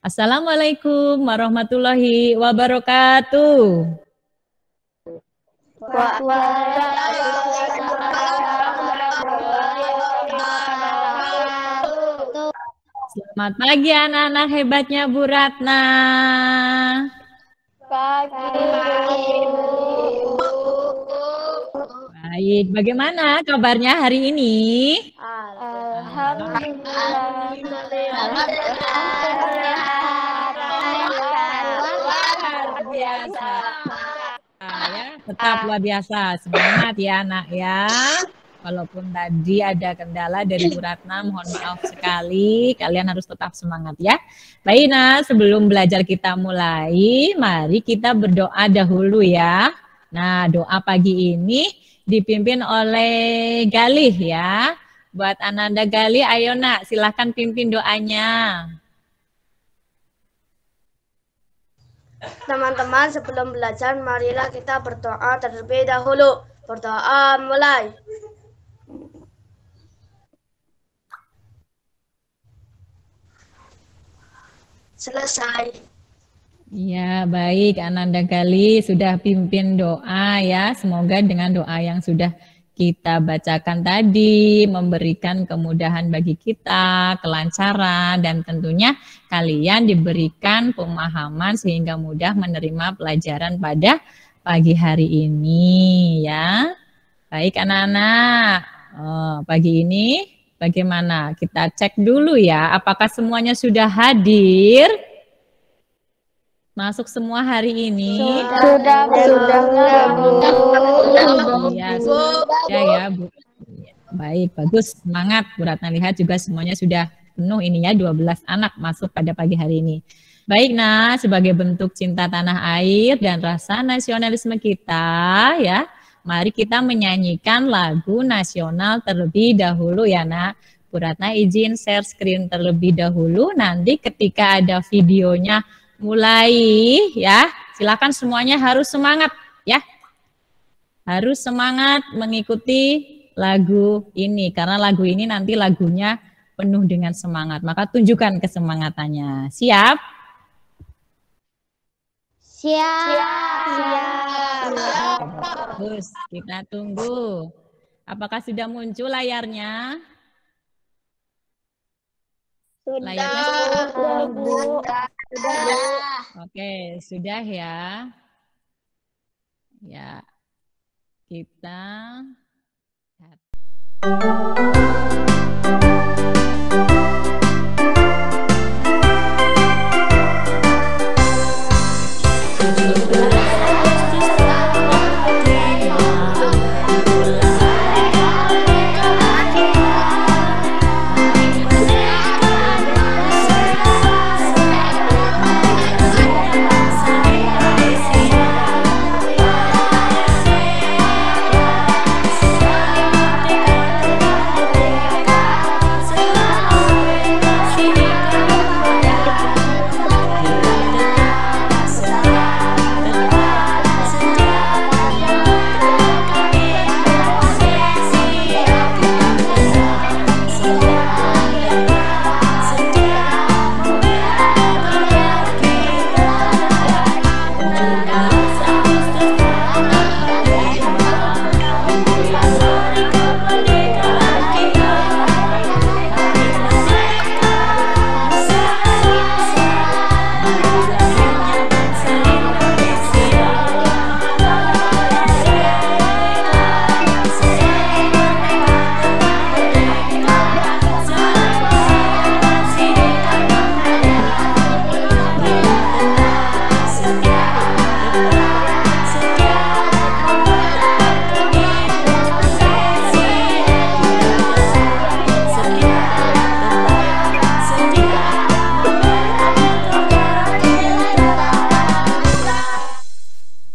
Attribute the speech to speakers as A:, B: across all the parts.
A: Assalamualaikum warahmatullahi wabarakatuh. Selamat pagi anak-anak hebatnya Bu Ratna.
B: Pagi.
A: Baik, bagaimana kabarnya hari ini?
B: Alhamdulillah.
A: Luar biasa. Ya, tetap luar biasa. Semangat ya anak ya. Walaupun tadi ada kendala dari Bu Ratna, mohon maaf sekali. Kalian harus tetap semangat ya. Baik, nah sebelum belajar kita mulai, mari kita berdoa dahulu ya. Nah, doa pagi ini dipimpin oleh Galih ya. Buat Ananda Galih, ayo nak, silahkan pimpin doanya.
B: Teman-teman, sebelum belajar, marilah kita berdoa terlebih dahulu. Berdoa mulai. Selesai.
A: Ya, baik Ananda Gali sudah pimpin doa ya. Semoga dengan doa yang sudah kita bacakan tadi memberikan kemudahan bagi kita, kelancaran, dan tentunya kalian diberikan pemahaman sehingga mudah menerima pelajaran pada pagi hari ini ya. Baik anak-anak, pagi ini bagaimana? Kita cek dulu ya, apakah semuanya sudah hadir? Masuk semua hari ini?
B: Sudah, Bu.
A: Iya, sudah ya, Bu. Baik, bagus. Semangat. Bu Ratna lihat juga semuanya sudah penuh ini ya, 12 anak masuk pada pagi hari ini. Baik, nah, sebagai bentuk cinta tanah air dan rasa nasionalisme kita ya, mari kita menyanyikan lagu nasional terlebih dahulu ya nak. Bu Ratna izin share screen terlebih dahulu, nanti ketika ada videonya mulai ya, silakan semuanya harus semangat ya. Harus semangat mengikuti lagu ini, karena lagu ini nanti lagunya penuh dengan semangat, maka tunjukkan kesemangatannya. Siap?
B: Siap.
A: Terus kita tunggu. Apakah sudah muncul layarnya? Layarnya
B: Sudah, Bu.
A: Oke, sudah ya. Ya, kita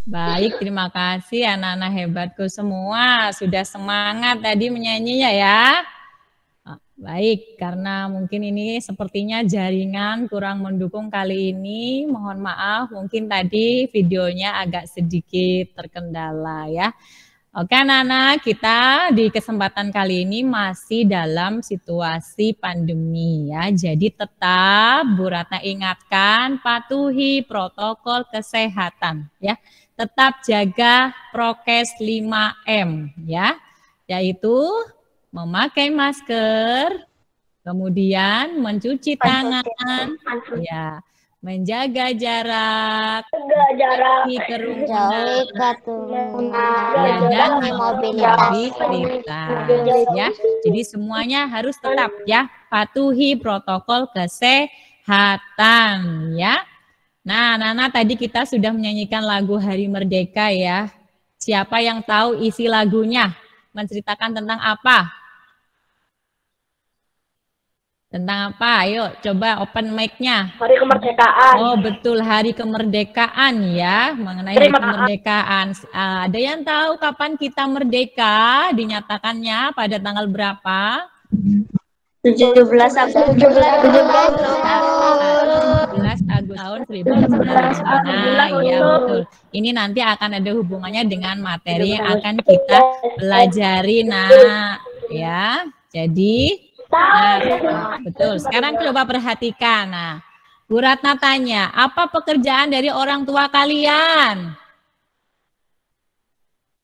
A: baik, terima kasih anak-anak hebatku semua. Sudah semangat tadi menyanyinya ya. Baik, karena mungkin ini sepertinya jaringan kurang mendukung kali ini. Mohon maaf, mungkin tadi videonya agak sedikit terkendala ya. Oke anak-anak, kita di kesempatan kali ini masih dalam situasi pandemi ya. Jadi tetap Bu Ratna ingatkan patuhi protokol kesehatan ya. Tetap jaga prokes 5M ya. Yaitu memakai masker, kemudian mencuci tangan ya. Menjaga jarak, menjauhi kerumunan, dan mobilitas ya. Jadi semuanya harus tetap ya patuhi protokol kesehatan ya. Nah, Nana tadi kita sudah menyanyikan lagu Hari Merdeka ya. Siapa yang tahu isi lagunya? Menceritakan tentang apa? Tentang apa? Ayo coba open mic-nya.
B: Hari kemerdekaan.
A: Oh betul, hari kemerdekaan ya. Mengenai hari kemerdekaan. Ada yang tahu kapan kita merdeka? Dinyatakannya pada tanggal berapa?
B: 17 Agustus
A: tahun 1945. Nah, iya betul. Ini nanti akan ada hubungannya dengan materi yang akan kita pelajari, nak. Ya, jadi nah, betul. Sekarang coba perhatikan. Nah, Bu Ratna tanya, apa pekerjaan dari orang tua kalian?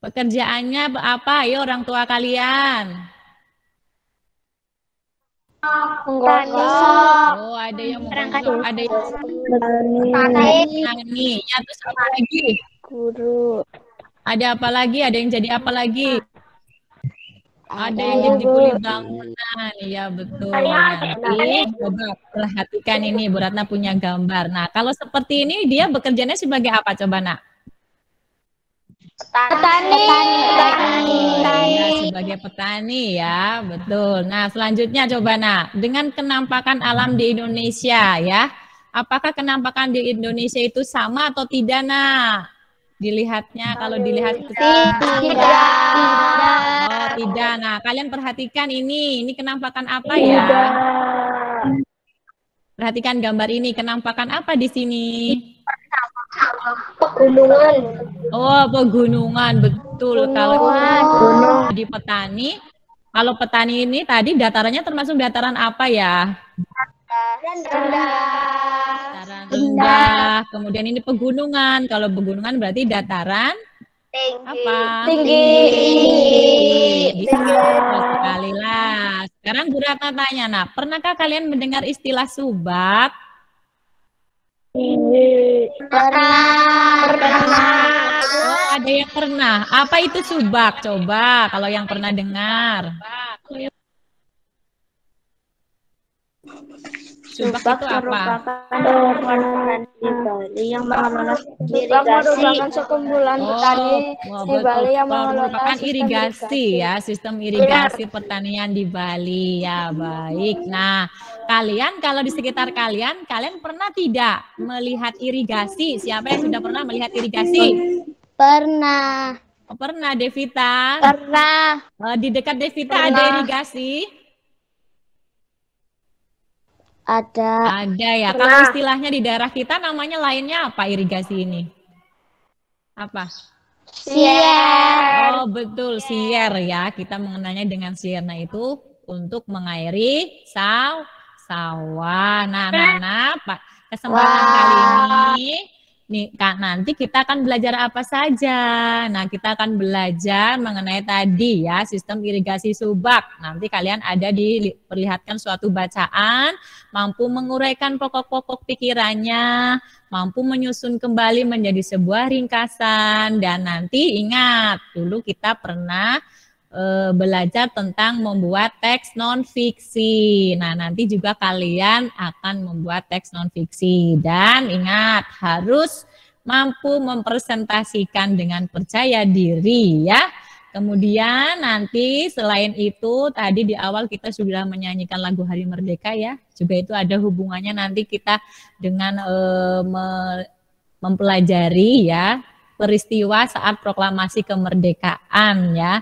A: Pekerjaannya apa? Ayo orang tua kalian. Oh, ada yang menggosok, ada yang menangani. Ya, terus apa lagi?
B: Guru.
A: Ada apa lagi? Ada yang jadi apa lagi? Ada yang jadi kuli bangunan, ya betul. Nanti coba perhatikan ini, Bu Ratna punya gambar. Nah, kalau seperti ini dia bekerjanya sebagai apa coba, Nak?
B: Petani.
A: Ya, sebagai petani ya, betul. Nah, selanjutnya coba, Nak, dengan kenampakan alam di Indonesia ya. Apakah kenampakan di Indonesia itu sama atau tidak, Nak? Dilihatnya, kalau dilihat
B: Tidak.
A: Oh, tidak. Nah, kalian perhatikan ini kenampakan apa ya? Perhatikan gambar ini, kenampakan apa di sini?
B: Pegunungan.
A: Oh, pegunungan, betul. Kalau di petani, kalau petani ini tadi datarannya termasuk dataran apa ya? Dataran rendah. Kemudian ini pegunungan. Kalau pegunungan berarti dataran apa?
B: Tinggi.
A: Sekali lah. Sekarang Bu Ratna tanya, nah, pernahkah kalian mendengar istilah subak?
B: Pernah.
A: Oh, ada yang pernah. Apa itu subak? Coba kalau yang pernah dengar. Subak itu apa?
B: Orang di Bali yang mengelola merupakan sekumpulan petani di Bali yang
A: merupakan irigasi ya, sistem irigasi pertanian di Bali ya. Baik. Nah, kalian kalau di sekitar kalian pernah tidak melihat irigasi? Siapa yang sudah pernah melihat irigasi?
B: Pernah.
A: Oh, pernah, Devita?
B: Pernah.
A: Di dekat Devita ada irigasi?
B: Ada
A: ya. Kalau istilahnya di daerah kita namanya lainnya apa irigasi ini? Apa?
B: Sier.
A: Oh betul, sier ya. Kita mengenalnya dengan sier. Nah itu untuk mengairi sawah. Nah, Pak, kesempatan kali ini nih Kak, nanti kita akan belajar apa saja. Nah, kita akan belajar mengenai tadi ya, sistem irigasi subak. Nanti kalian ada diperlihatkan suatu bacaan, mampu menguraikan pokok-pokok pikirannya, mampu menyusun kembali menjadi sebuah ringkasan, dan nanti ingat, dulu kita pernah belajar tentang membuat teks non-fiksi. Nah, nanti juga kalian akan membuat teks non-fiksi. Dan ingat, harus mampu mempresentasikan dengan percaya diri ya. Kemudian nanti selain itu, tadi di awal kita sudah menyanyikan lagu Hari Merdeka ya. Juga itu ada hubungannya nanti kita dengan mempelajari ya peristiwa saat proklamasi kemerdekaan ya.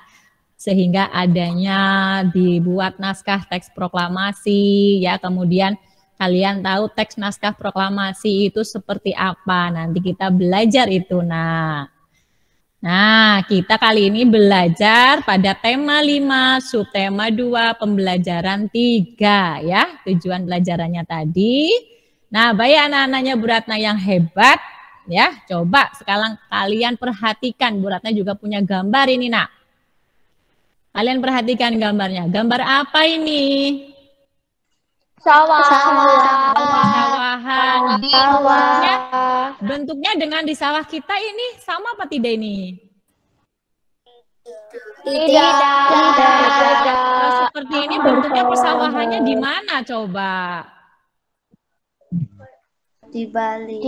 A: Sehingga adanya dibuat naskah teks proklamasi ya, kemudian kalian tahu teks naskah proklamasi itu seperti apa, nanti kita belajar itu. Nah, Nah, kita kali ini belajar pada tema 5, subtema 2, pembelajaran 3 ya. Tujuan belajarannya tadi. Nah, baik anak-anaknya Bu Ratna yang hebat ya. Coba sekarang kalian perhatikan, Bu Ratna juga punya gambar ini, Nak. Kalian perhatikan gambarnya. Gambar apa ini?
B: Sawah.
A: Sawahan. Bentuknya dengan di sawah kita ini sama apa tidak ini?
B: Tidak.
A: Kalau seperti ini bentuknya persawahannya di mana coba?
B: Di Bali.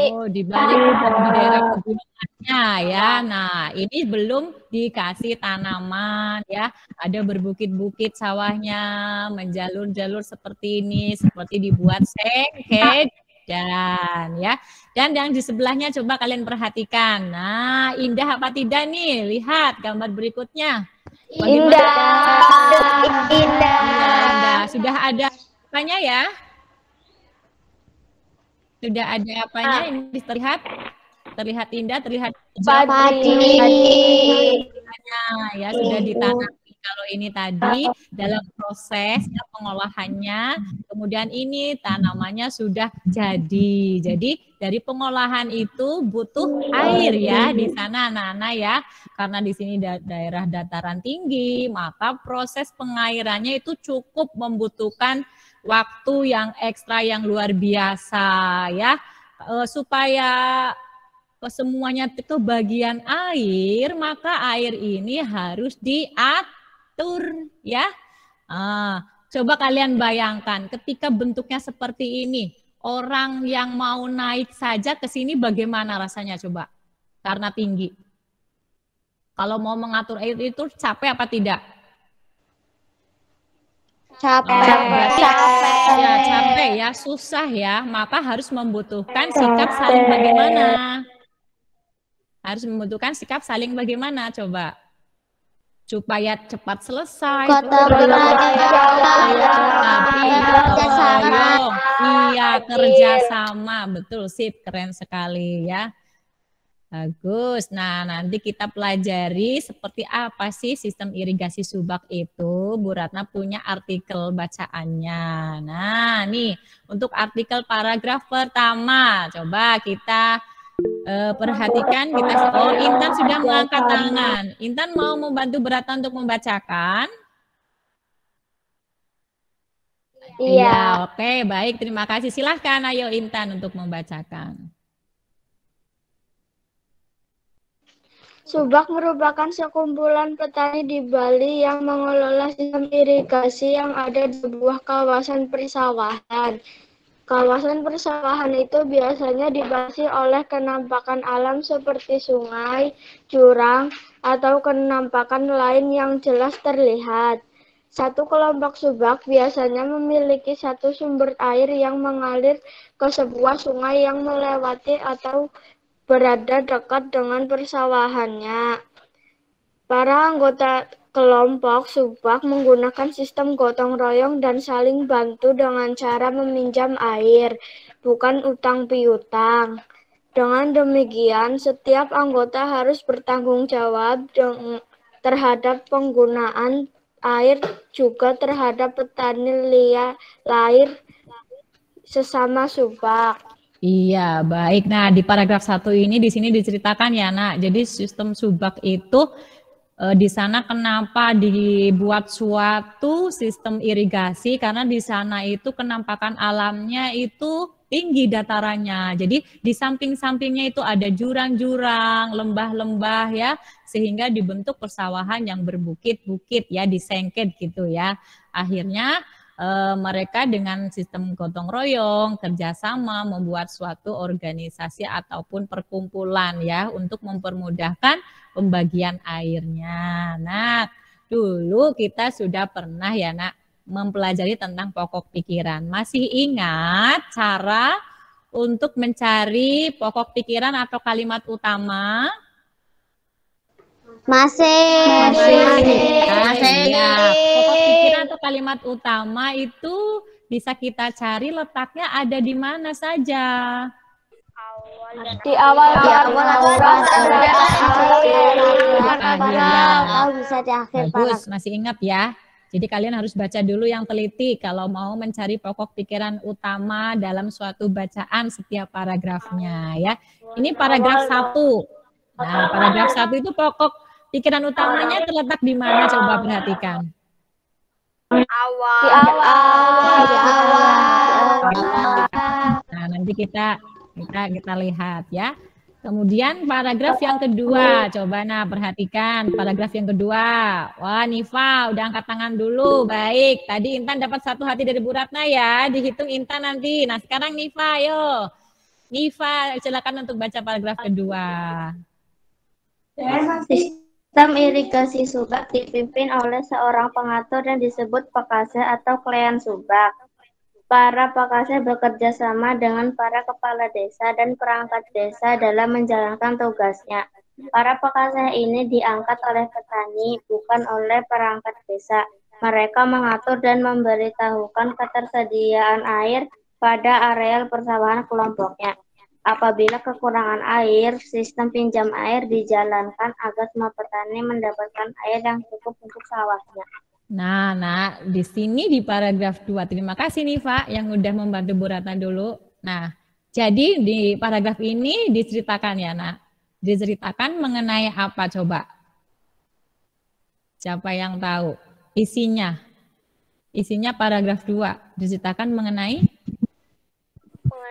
A: Oh, di Bali di daerah pegunungannya ya. Nah, ini belum dikasih tanaman ya. Ada berbukit-bukit sawahnya, menjalur-jalur seperti ini, seperti dibuat sengket dan ya. Dan yang di sebelahnya coba kalian perhatikan. Nah, indah apa tidak nih? Lihat gambar berikutnya. Indah. Sudah ada apanya ya? Sudah ada apanya ini terlihat? Terlihat indah, terlihat
B: Padi.
A: Ya, sudah ditanami. Kalau ini tadi dalam proses pengolahannya, kemudian ini tanamannya sudah jadi. Jadi dari pengolahan itu butuh air ya di sana anak-anak ya. Karena di sini daerah dataran tinggi, maka proses pengairannya itu cukup membutuhkan waktu yang ekstra yang luar biasa ya. Supaya semuanya itu bagian air, maka air ini harus diatur ya. Coba kalian bayangkan ketika bentuknya seperti ini, orang yang mau naik saja ke sini bagaimana rasanya coba? Karena tinggi. Kalau mau mengatur air itu capek apa tidak? Capek ya, susah ya. Maka harus membutuhkan sikap saling bagaimana? Harus membutuhkan sikap saling bagaimana coba? Supaya cepat selesai. Iya, kerjasama. Betul, sip, keren sekali ya. Bagus. Nah, nanti kita pelajari seperti apa sih sistem irigasi subak itu. Bu Ratna punya artikel bacaannya. Nah, nih untuk artikel paragraf pertama. Coba kita perhatikan. Oh, Intan sudah mengangkat tangan. Intan mau membantu Bu Ratna untuk membacakan? Iya, oke, baik. Terima kasih. Silahkan, ayo Intan untuk membacakan.
B: Subak merupakan sekumpulan petani di Bali yang mengelola sistem irigasi yang ada di sebuah kawasan persawahan. Kawasan persawahan itu biasanya dibatasi oleh kenampakan alam seperti sungai, jurang, atau kenampakan lain yang jelas terlihat. Satu kelompok subak biasanya memiliki satu sumber air yang mengalir ke sebuah sungai yang melewati atau berada dekat dengan persawahannya. Para anggota kelompok subak menggunakan sistem gotong royong dan saling bantu dengan cara meminjam air, bukan utang piutang. Dengan demikian, setiap anggota harus bertanggung jawab terhadap penggunaan air juga terhadap petani lain sesama subak.
A: Iya, baik. Nah, di paragraf 1 ini di sini diceritakan ya, Nak. Jadi sistem subak itu di sana kenapa dibuat suatu sistem irigasi karena di sana itu kenampakan alamnya itu tinggi datarannya. Jadi di samping-sampingnya itu ada jurang-jurang, lembah-lembah ya, sehingga dibentuk persawahan yang berbukit-bukit ya, disengket gitu ya. Akhirnya mereka dengan sistem gotong royong, kerjasama, membuat suatu organisasi ataupun perkumpulan ya untuk mempermudahkan pembagian airnya. Nah, dulu kita sudah pernah ya Nak mempelajari tentang pokok pikiran. Masih ingat cara untuk mencari pokok pikiran atau kalimat utama?
B: Masih.
A: Ya, pokok pikiran atau kalimat utama itu bisa kita cari letaknya ada di mana saja.
B: Di awal
A: bisa di akhir. Bagus, masih ingat ya. Jadi kalian harus baca dulu yang teliti kalau mau mencari pokok pikiran utama dalam suatu bacaan setiap paragrafnya ya. Ini paragraf 1. Nah, paragraf 1 itu pokok pikiran utamanya terletak di mana, coba perhatikan.
B: Di awal.
A: Nah, nanti kita lihat ya. Kemudian paragraf yang kedua, coba nah perhatikan paragraf yang kedua. Wah, Nifa udah angkat tangan dulu. Baik, tadi Intan dapat 1 hati dari Bu Ratna ya. Dihitung Intan nanti. Nah, sekarang Nifa, ayo. Nifa, silakan untuk baca paragraf kedua.
B: Sistem irigasi subak dipimpin oleh seorang pengatur yang disebut Pakase atau klien subak. Para Pakase bekerja sama dengan para kepala desa dan perangkat desa dalam menjalankan tugasnya. Para Pakase ini diangkat oleh petani, bukan oleh perangkat desa. Mereka mengatur dan memberitahukan ketersediaan air pada areal persawahan kelompoknya. Apabila kekurangan air, sistem pinjam air dijalankan agar semua petani mendapatkan air yang cukup untuk sawahnya.
A: Nah, di sini di paragraf 2, terima kasih Nifa yang udah membantu Bu Ratna dulu. Nah, jadi di paragraf ini diceritakan ya, nah, diceritakan mengenai apa coba? Siapa yang tahu? Isinya paragraf 2 diceritakan mengenai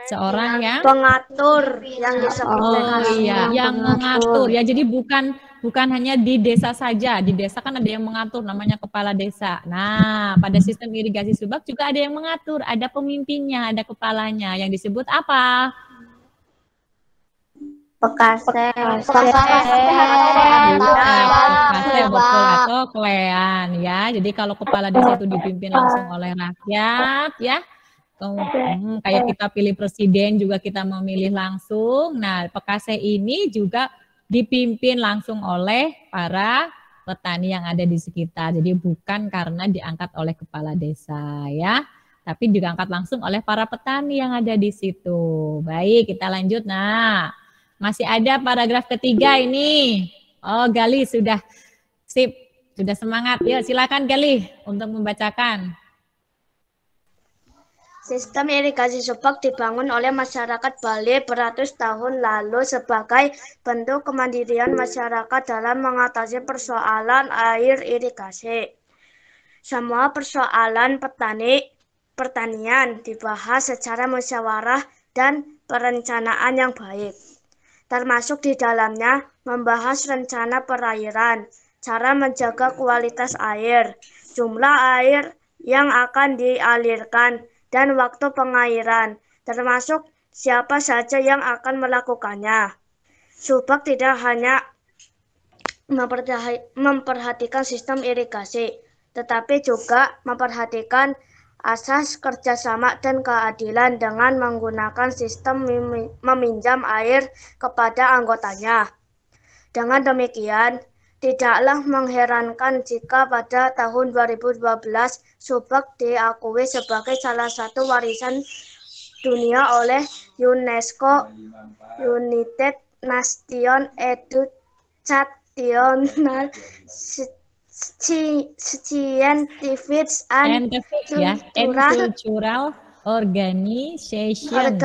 A: seorang yang
B: pengatur yang disebut
A: yang mengatur ya. Jadi bukan hanya di desa saja. Di desa kan ada yang mengatur namanya kepala desa. Nah, pada sistem irigasi subak juga ada yang mengatur, ada pemimpinnya, ada kepalanya yang disebut apa?
B: Pakase
A: betul atau klean ya. Jadi kalau kepala desa itu dipimpin langsung oleh rakyat ya. Kayak kita pilih presiden juga kita memilih langsung. Nah, Pakase ini juga dipimpin langsung oleh para petani yang ada di sekitar. Jadi bukan karena diangkat oleh kepala desa ya, tapi diangkat langsung oleh para petani yang ada di situ. Baik, kita lanjut. Nah, masih ada paragraf ketiga ini. Oh, Gali sudah sip, sudah semangat. Yuk, silakan Gali untuk membacakan.
B: Sistem irigasi subak dibangun oleh masyarakat Bali beratus tahun lalu sebagai bentuk kemandirian masyarakat dalam mengatasi persoalan air irigasi. Semua persoalan pertanian dibahas secara musyawarah dan perencanaan yang baik. Termasuk di dalamnya membahas rencana perairan, cara menjaga kualitas air, jumlah air yang akan dialirkan, dan waktu pengairan, termasuk siapa saja yang akan melakukannya. Subak tidak hanya memperhatikan sistem irigasi, tetapi juga memperhatikan asas kerjasama dan keadilan dengan menggunakan sistem meminjam air kepada anggotanya. Dengan demikian, tidaklah mengherankan jika pada tahun 2012 subak diakui sebagai salah satu warisan dunia oleh UNESCO, United Nations Educational Scientific and
A: Cultural Organization.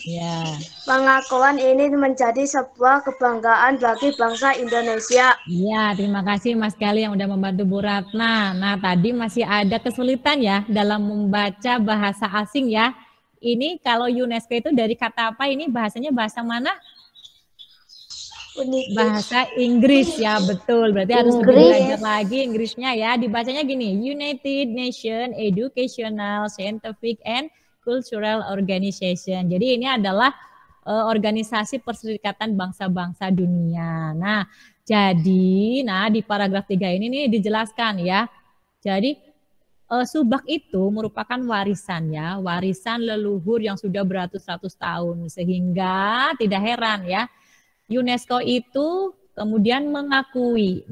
B: Ya. Pengakuan ini menjadi sebuah kebanggaan bagi bangsa Indonesia.
A: Iya, terima kasih Mas Gali yang udah membantu Bu Ratna. Nah, tadi masih ada kesulitan ya dalam membaca bahasa asing ya. Ini kalau UNESCO itu dari kata apa ini? Bahasanya bahasa mana? Bahasa Inggris ya, betul. Berarti harus lebih belajar lagi Inggrisnya ya. Dibacanya gini, United Nations Educational, Scientific and Cultural Organization. Jadi ini adalah organisasi perserikatan bangsa-bangsa dunia. Nah, jadi di paragraf 3 ini nih dijelaskan ya. Jadi subak itu merupakan warisan ya, warisan leluhur yang sudah beratus-ratus tahun. Sehingga tidak heran ya, UNESCO itu kemudian mengakui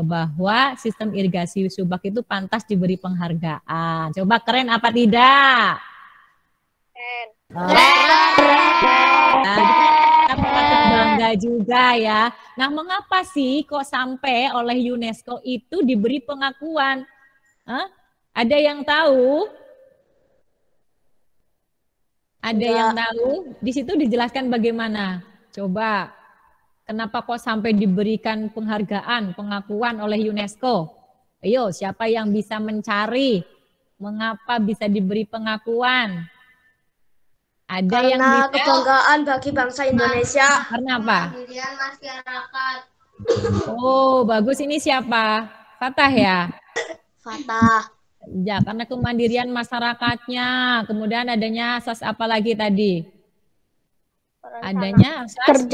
A: bahwa sistem irigasi subak itu pantas diberi penghargaan. Coba keren apa tidak? Kita patut bangga juga ya. Nah, mengapa sih kok sampai oleh UNESCO itu diberi pengakuan? Hah? Ada yang tahu? Ada yang tahu? Di situ dijelaskan bagaimana? Coba, kenapa kok sampai diberikan penghargaan, pengakuan oleh UNESCO? Ayo, siapa yang bisa mencari? Mengapa bisa diberi pengakuan? Ada
B: Karena
A: yang bisa?
B: kebanggaan bagi bangsa Indonesia.
A: Karena apa?
B: Pendirian masyarakat.
A: Oh, bagus. Ini siapa? Fatah ya?
B: Fatah.
A: Ya, karena kemandirian masyarakatnya. Kemudian adanya asas apa lagi tadi? Adanya asas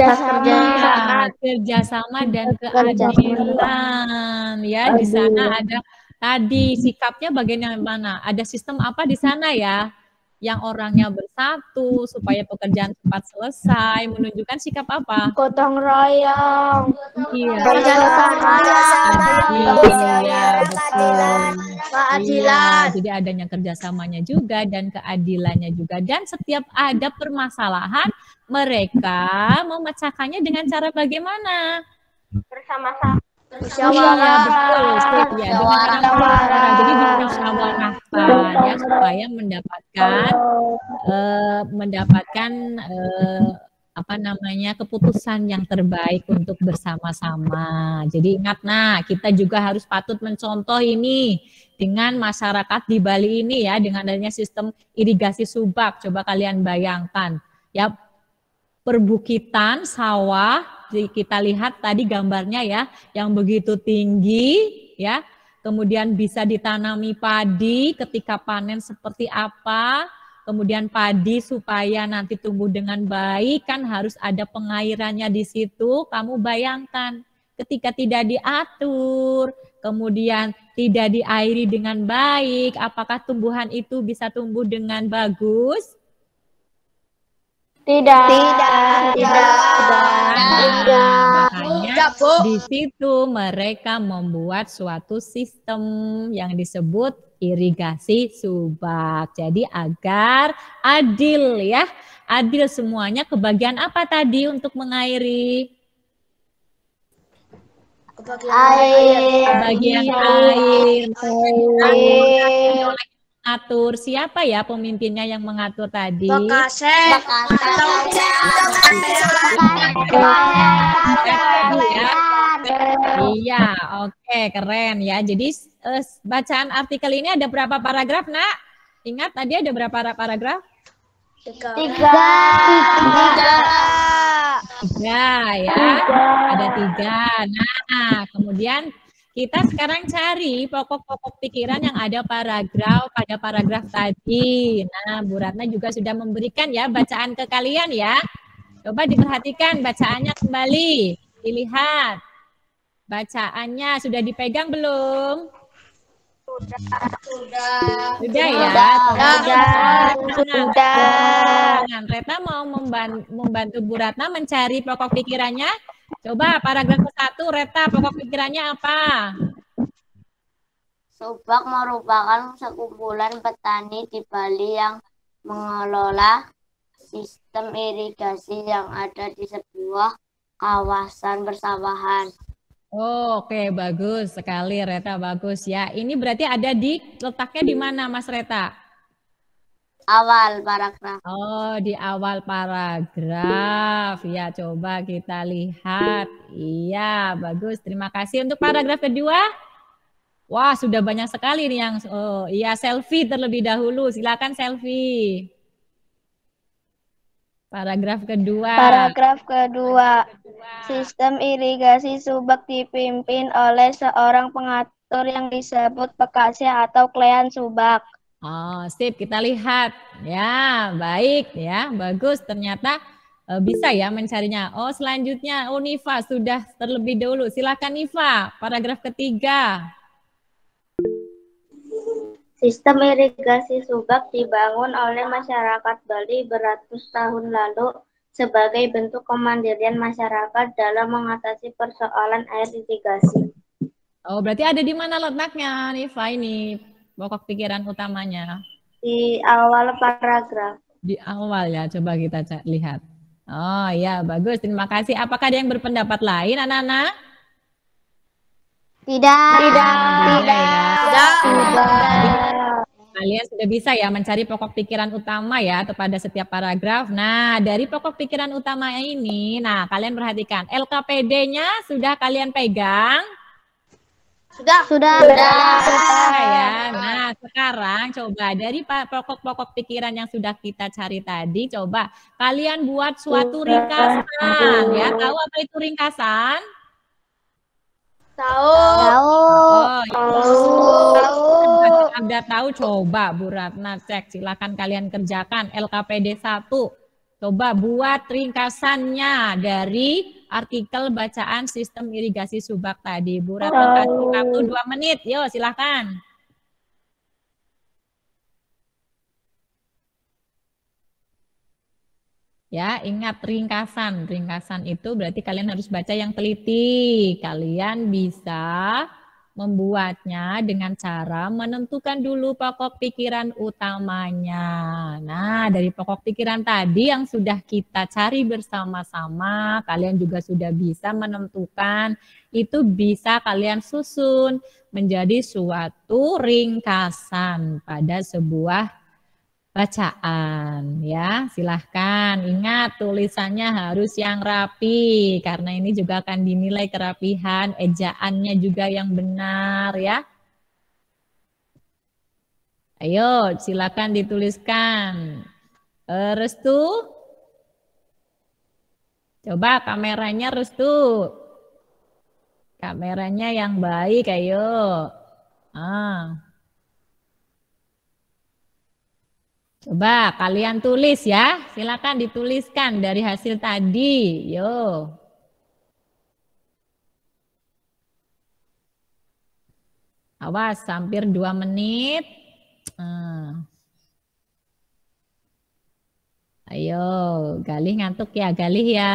A: kerjasama dan keadilan. Ya, di sana ada tadi sikapnya bagaimana? Ada sistem apa di sana ya? Yang orangnya bersatu supaya pekerjaan cepat selesai, menunjukkan sikap apa?
B: Gotong royong.
A: Iya.
B: Keadilan.
A: Jadi adanya kerjasamanya juga dan keadilannya juga. Dan setiap ada permasalahan, mereka memecahkannya dengan cara bagaimana?
B: Bersama-sama.
A: Musyawarah, betul. Ya, dengan cara jadi dimusyawarahkan ya supaya mendapatkan apa namanya keputusan yang terbaik untuk bersama-sama. Jadi ingat, nah kita juga harus patut mencontoh ini dengan masyarakat di Bali ini ya, dengan adanya sistem irigasi subak. Coba kalian bayangkan ya, perbukitan sawah, kita lihat tadi gambarnya ya, yang begitu tinggi ya, kemudian bisa ditanami padi, ketika panen seperti apa, kemudian padi supaya nanti tumbuh dengan baik kan harus ada pengairannya di situ. Kamu bayangkan ketika tidak diatur, kemudian tidak diairi dengan baik, apakah tumbuhan itu bisa tumbuh dengan bagus?
B: Tidak.
A: Makanya di situ mereka membuat suatu sistem yang disebut irigasi subak. Jadi agar adil ya, adil semuanya. Kebagian apa tadi untuk mengairi? Kebagian air. Mengatur, siapa ya pemimpinnya yang mengatur tadi? Iya, oke, keren ya. Jadi bacaan artikel ini ada berapa paragraf, Nak? Ingat tadi ada berapa paragraf?
B: 3
A: ya, ada 3. Nah, kemudian kita sekarang cari pokok-pokok pikiran yang ada pada paragraf tadi. Nah, Bu Ratna juga sudah memberikan ya bacaan ke kalian ya. Coba diperhatikan bacaannya kembali. Dilihat. Bacaannya sudah dipegang belum? Sudah ya? Sudah. Reta mau membantu Bu Ratna mencari pokok pikirannya. Coba paragraf ke-1, Reta, pokok pikirannya apa?
C: Subak merupakan sekumpulan petani di Bali yang mengelola sistem irigasi yang ada di sebuah kawasan persawahan.
A: Oh, oke, bagus sekali Reta, bagus ya. Ini berarti ada letaknya di mana Mas Reta?
C: Awal paragraf.
A: Oh, di awal paragraf. Ya, coba kita lihat. Iya, bagus. Terima kasih. Untuk paragraf kedua. Wah, sudah banyak sekali nih yang iya, selfie terlebih dahulu. Silakan selfie. Paragraf kedua.
B: Sistem irigasi subak dipimpin oleh seorang pengatur yang disebut pekasya atau klean subak.
A: Oh, sip, kita lihat. Ya, baik ya, bagus. Ternyata bisa ya mencarinya. Oh, selanjutnya, Nifa sudah terlebih dahulu. Silakan Nifa, paragraf ketiga.
B: Sistem irigasi subak dibangun oleh masyarakat Bali beratus tahun lalu sebagai bentuk kemandirian masyarakat dalam mengatasi persoalan air irigasi.
A: Oh, berarti ada di mana letaknya, Nifa ini? Pokok pikiran utamanya.
B: Di awal paragraf.
A: Di awal ya, coba kita lihat. Oh ya, bagus. Terima kasih. Apakah ada yang berpendapat lain, anak-anak?
C: Tidak.
A: Kalian sudah bisa ya mencari pokok pikiran utama ya pada setiap paragraf. Nah, dari pokok pikiran utama ini, nah kalian perhatikan LKPD-nya sudah kalian pegang?
C: Sudah.
A: Ya. Nah, sekarang coba dari pokok-pokok pikiran yang sudah kita cari tadi, coba kalian buat suatu ringkasan ya. Tahu apa itu ringkasan?
B: Tahu.
A: Anda tahu, coba Bu Ratna cek, silakan kalian kerjakan LKPD 1. Coba buat ringkasannya dari artikel bacaan sistem irigasi subak tadi. Bu Ratna kasih waktu 2 menit. Yuk, silakan. Ya, ingat ringkasan. Ringkasan itu berarti kalian harus baca yang teliti. Kalian bisa membuatnya dengan cara menentukan dulu pokok pikiran utamanya. Nah, dari pokok pikiran tadi yang sudah kita cari bersama-sama, kalian juga sudah bisa menentukan, itu bisa kalian susun menjadi suatu ringkasan pada sebuah bacaan ya. Silahkan ingat tulisannya harus yang rapi karena ini juga akan dinilai kerapihan, ejaannya juga yang benar ya. Ayo silakan dituliskan. Restu, coba kameranya Restu, kameranya yang baik, ayo. Coba kalian tulis ya, silakan dituliskan dari hasil tadi. Yo. Awas, hampir 2 menit. Ayo, Galih ngantuk ya, Galih ya.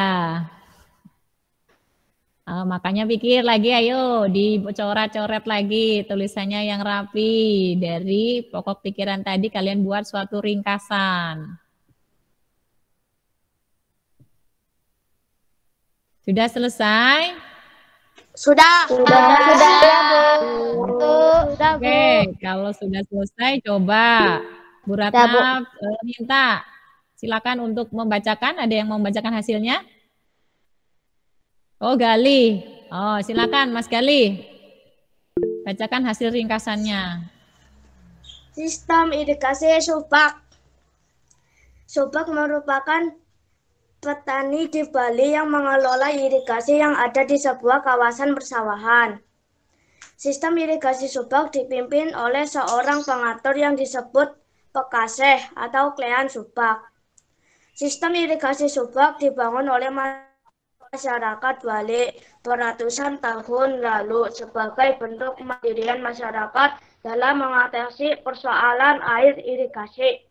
A: Makanya pikir lagi, ayo dicoret-coret lagi tulisannya yang rapi. Dari pokok pikiran tadi kalian buat suatu ringkasan. Sudah selesai?
B: Sudah.
A: Oke, kalau sudah selesai coba Bu Ratna minta silakan untuk membacakan. Ada yang mau membacakan hasilnya? Oh, Gali. Oh, silakan Mas Gali. Bacakan hasil ringkasannya.
B: Sistem irigasi subak. Subak merupakan petani di Bali yang mengelola irigasi yang ada di sebuah kawasan persawahan. Sistem irigasi subak dipimpin oleh seorang pengatur yang disebut pekaseh atau klean subak. Sistem irigasi subak dibangun oleh masyarakat Bali beratusan tahun lalu sebagai bentuk kemandirian masyarakat dalam mengatasi persoalan air irigasi.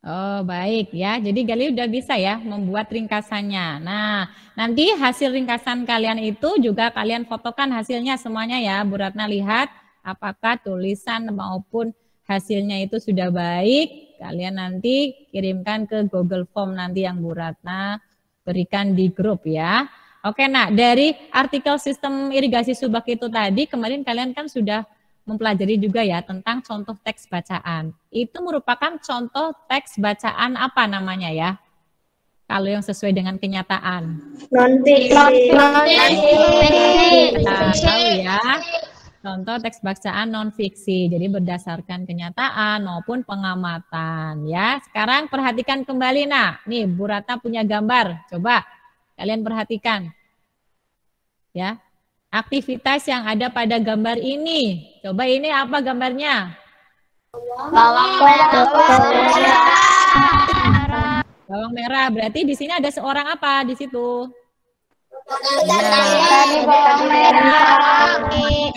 A: Oh, baik ya. Jadi Gali udah bisa ya membuat ringkasannya. Nah, nanti hasil ringkasan kalian itu juga kalian fotokan hasilnya semuanya ya. Bu Ratna lihat apakah tulisan maupun hasilnya itu sudah baik. Kalian nanti kirimkan ke Google Form nanti yang Bu Ratna berikan di grup ya. Oke, nah dari artikel sistem irigasi subak itu tadi kemarin kalian kan sudah mempelajari juga ya tentang contoh teks bacaan. Itu merupakan contoh teks bacaan apa namanya ya? Kalau yang sesuai dengan kenyataan.
B: Non-fiksi.
A: Kita tahu ya. Contoh teks bacaan non-fiksi. Jadi berdasarkan kenyataan maupun pengamatan ya. Sekarang perhatikan kembali. Nah, nih Bu Ratna punya gambar. Coba kalian perhatikan. Ya. Aktivitas yang ada pada gambar ini. Coba ini apa gambarnya?
C: Bawang merah.
A: Bawang merah. Berarti di sini ada seorang apa di situ?
C: Petani bawang merah.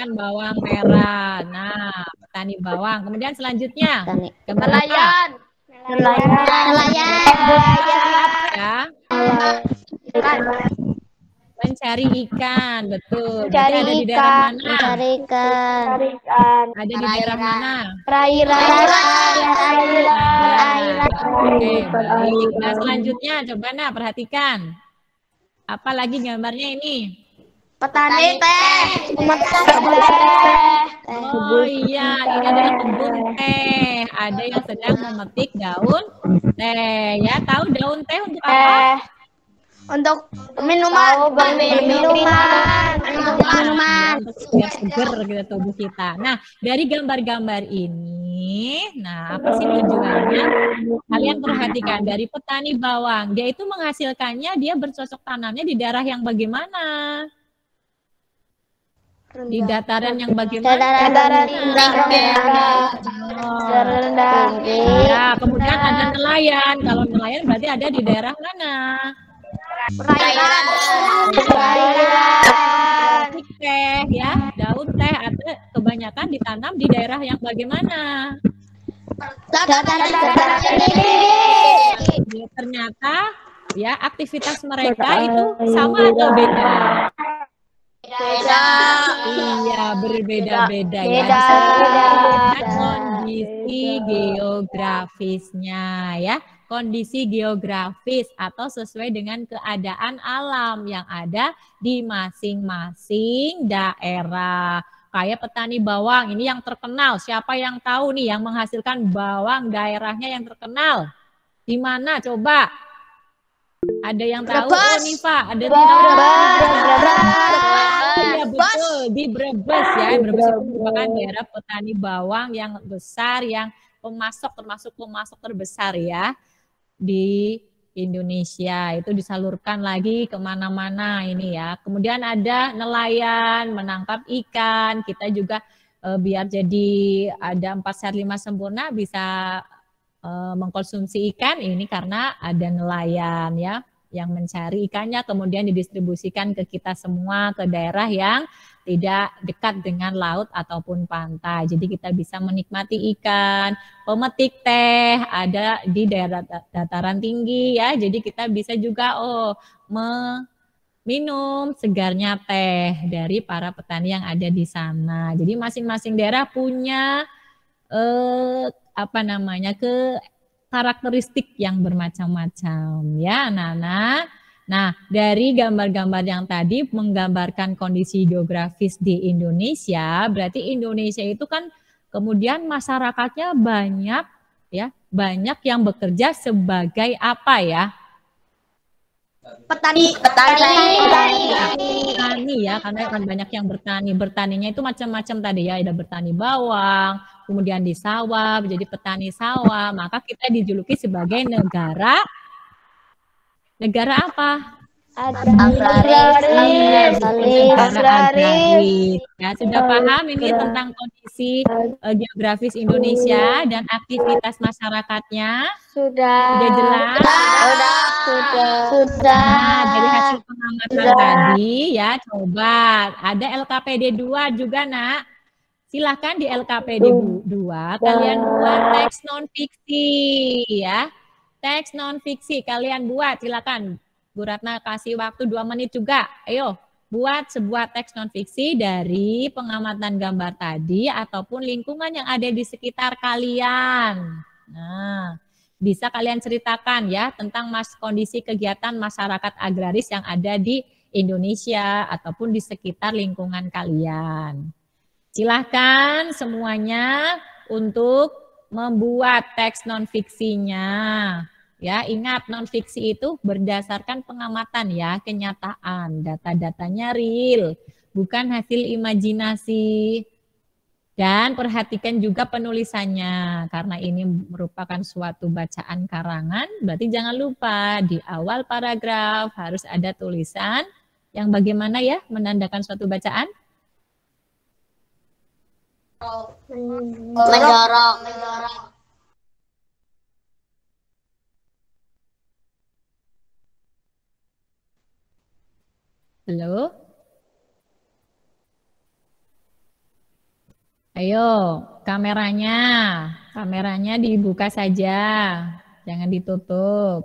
A: Kan bawang merah. Nah, petani bawang. Kemudian selanjutnya gambar
B: Nelayan.
A: ya. Mencari ikan, betul. Berarti
C: Mencari
A: ada di daerah
C: ikan.
A: mana?
C: Mencari ikan.
A: Ada di daerah mana?
C: Perairan.
A: Oke, baik. Nah, selanjutnya coba nah perhatikan. Apa lagi gambarnya ini?
C: Petani teh.
A: Oh iya, ini adalah kebun teh. Ada yang sedang memetik daun teh. Ya, tahu daun teh untuk apa?
C: Untuk minuman. Minuman.
A: Ya, untuk biar seger gitu tubuh kita. Nah, dari gambar-gambar ini, nah apa sih tujuannya? Kalian perhatikan dari petani bawang, dia itu menghasilkannya, dia bercocok tanamnya di daerah yang bagaimana? Di dataran yang bagaimana?
C: Dataran rendah.
A: Ya, kemudian ada nelayan. Kalau nelayan berarti ada di daerah mana?
C: Perairan.
A: Teh ya, daun teh ada kebanyakan ditanam di daerah yang bagaimana? Ya, ternyata ya aktivitas mereka itu sama atau beda? Iya, berbeda-beda ya. Disebut kondisi geografisnya ya. Kondisi geografis atau sesuai dengan keadaan alam yang ada di masing-masing daerah. Kayak petani bawang, ini yang terkenal. Siapa yang tahu nih yang menghasilkan bawang daerahnya yang terkenal? Di mana coba? Ada yang tahu? Oh, Nifa, ada yang tahu? Iya betul, di Brebes ya. Brebes itu merupakan daerah petani bawang yang besar, yang termasuk pemasok terbesar ya di Indonesia. Itu disalurkan lagi kemana-mana ini ya. Kemudian ada nelayan, menangkap ikan. Kita juga biar jadi ada 4 sehat 5 sempurna bisa mengkonsumsi ikan ini karena ada nelayan ya yang mencari ikannya kemudian didistribusikan ke kita semua ke daerah yang tidak dekat dengan laut ataupun pantai. Jadi kita bisa menikmati ikan, pemetik teh ada di daerah dataran tinggi ya. Jadi kita bisa juga minum segarnya teh dari para petani yang ada di sana. Jadi masing-masing daerah punya karakteristik yang bermacam-macam ya anak-anak. Nah, dari gambar-gambar yang tadi menggambarkan kondisi geografis di Indonesia, berarti Indonesia itu kan kemudian masyarakatnya banyak ya, banyak yang bekerja sebagai apa ya?
C: Petani
A: ya, karena kan banyak yang bertani. Bertaninya itu macam-macam tadi ya, ada bertani bawang, kemudian di sawah, menjadi petani sawah. Maka kita dijuluki sebagai negara apa?
C: agraris.
A: Ya, sudah paham ini tentang kondisi geografis Indonesia dan aktivitas masyarakatnya? Sudah jelas?
C: Sudah.
A: Nah, dari hasil pengamatan tadi ya, coba ada LKPD 2 juga, Nak. Silahkan di LKPD 2 kalian buat teks non fiksi ya. Teks non fiksi kalian buat, silakan. Bu Ratna kasih waktu 2 menit juga. Ayo, buat sebuah teks non fiksi dari pengamatan gambar tadi ataupun lingkungan yang ada di sekitar kalian. Nah, bisa kalian ceritakan ya tentang kondisi kegiatan masyarakat agraris yang ada di Indonesia ataupun di sekitar lingkungan kalian. Silahkan semuanya untuk membuat teks non fiksinya. Ya, ingat non fiksi itu berdasarkan pengamatan ya, kenyataan, data-datanya real, bukan hasil imajinasi. Dan perhatikan juga penulisannya, karena ini merupakan suatu bacaan karangan, berarti jangan lupa di awal paragraf harus ada tulisan yang bagaimana ya menandakan suatu bacaan?
C: Menjorok.
A: Halo? Ayo, kameranya dibuka saja, jangan ditutup.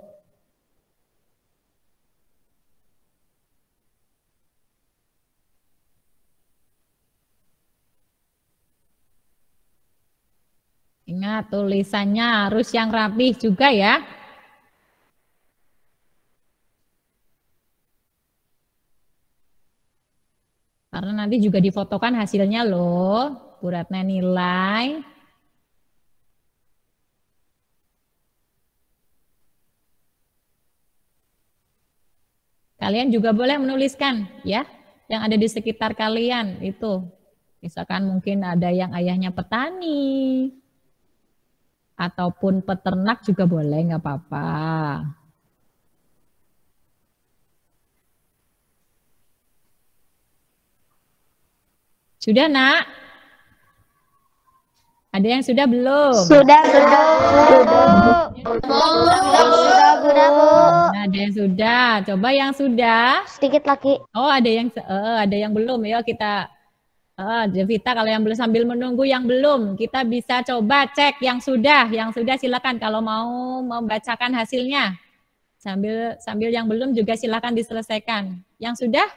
A: Ingat tulisannya harus yang rapih juga ya. Karena nanti juga difotokan hasilnya loh. Bu Ratna nilai. Kalian juga boleh menuliskan ya, yang ada di sekitar kalian itu. Misalkan mungkin ada yang ayahnya petani, ataupun peternak juga boleh, nggak apa-apa. Sudah, Nak? Ada yang sudah belum?
C: Sudah, Bu. Bu.
A: Nah, ada yang sudah. Coba yang sudah.
C: Sedikit lagi.
A: Oh, ada yang belum. Ya, kita Devita, kalau yang belum, sambil menunggu yang belum, kita bisa coba cek yang sudah. Yang sudah silakan kalau mau membacakan hasilnya. Sambil yang belum juga silakan diselesaikan. Yang sudah?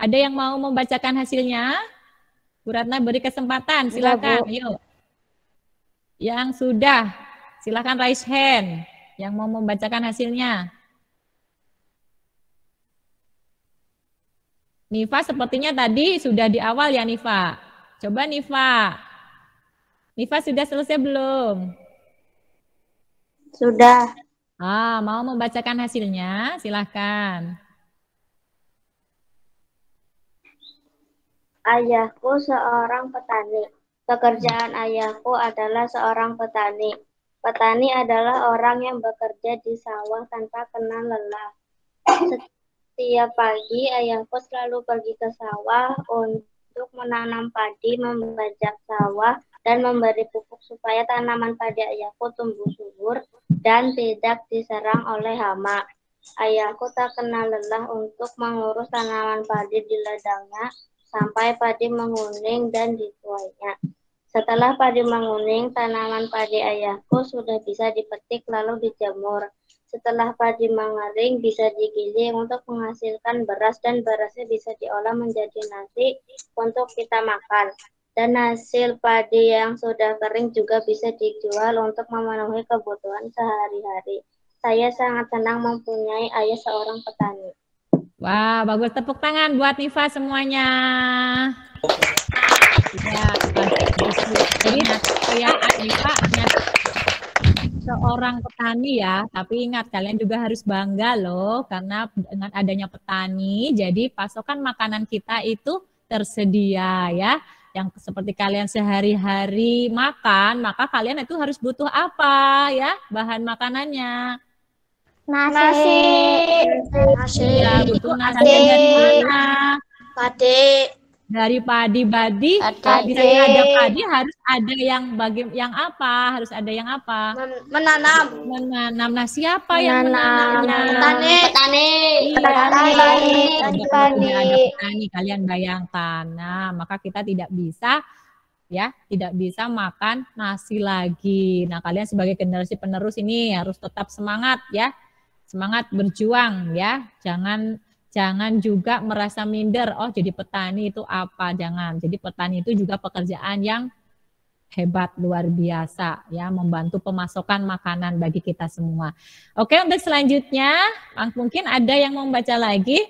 A: Ada yang mau membacakan hasilnya? Bu Ratna beri kesempatan, silakan. Yuk. Yang sudah, silakan raise hand. Yang mau membacakan hasilnya. Nifa sepertinya tadi sudah di awal ya Nifa. Coba Nifa. Nifa sudah selesai belum?
C: Sudah.
A: Mau membacakan hasilnya? Silakan.
B: Ayahku seorang petani. Pekerjaan ayahku adalah seorang petani. Petani adalah orang yang bekerja di sawah tanpa kenal lelah. Setiap pagi ayahku selalu pergi ke sawah untuk menanam padi, membajak sawah, dan memberi pupuk supaya tanaman padi ayahku tumbuh subur dan tidak diserang oleh hama. Ayahku tak kenal lelah untuk mengurus tanaman padi di ladangnya sampai padi menguning dan dituainya. Setelah padi menguning, tanaman padi ayahku sudah bisa dipetik lalu dijemur. Setelah padi mengering, bisa digiling untuk menghasilkan beras dan berasnya bisa diolah menjadi nasi untuk kita makan. Dan hasil padi yang sudah kering juga bisa dijual untuk memenuhi kebutuhan sehari-hari. Saya sangat senang mempunyai ayah seorang petani.
A: Wah, bagus. Tepuk tangan buat Nifa semuanya. Ya, jadi Nifa seorang petani ya, tapi ingat kalian juga harus bangga loh, karena dengan adanya petani, jadi pasokan makanan kita itu tersedia ya. Yang seperti kalian sehari-hari makan, maka kalian itu harus butuh apa ya, bahan makanannya.
C: Nasi.
A: Ya, butuh nasi dari mana?
B: Padi.
A: Dari padi-padi, misalnya ada padi harus ada yang apa? Harus ada yang apa?
B: Menanam.
A: Menanam. Nah, siapa yang menanamnya?
B: Petani.
A: Ada petani, kalian bayangkan. Nah, maka kita tidak bisa makan nasi lagi. Nah, kalian sebagai generasi penerus ini harus tetap semangat ya. Semangat berjuang ya. Jangan juga merasa minder, oh jadi petani itu apa, jangan. Jadi petani itu juga pekerjaan yang hebat, luar biasa, ya, membantu pemasokan makanan bagi kita semua. Oke, untuk selanjutnya, mungkin ada yang mau membaca lagi.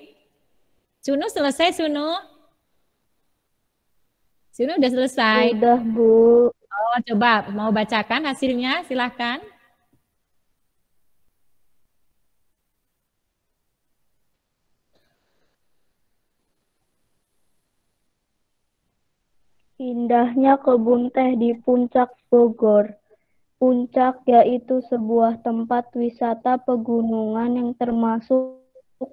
A: Sunu selesai, Sunu? Sunu udah selesai?
B: Udah, Bu.
A: Oh, coba mau bacakan hasilnya, silahkan.
B: Indahnya kebun teh di Puncak Bogor. Puncak yaitu sebuah tempat wisata pegunungan yang termasuk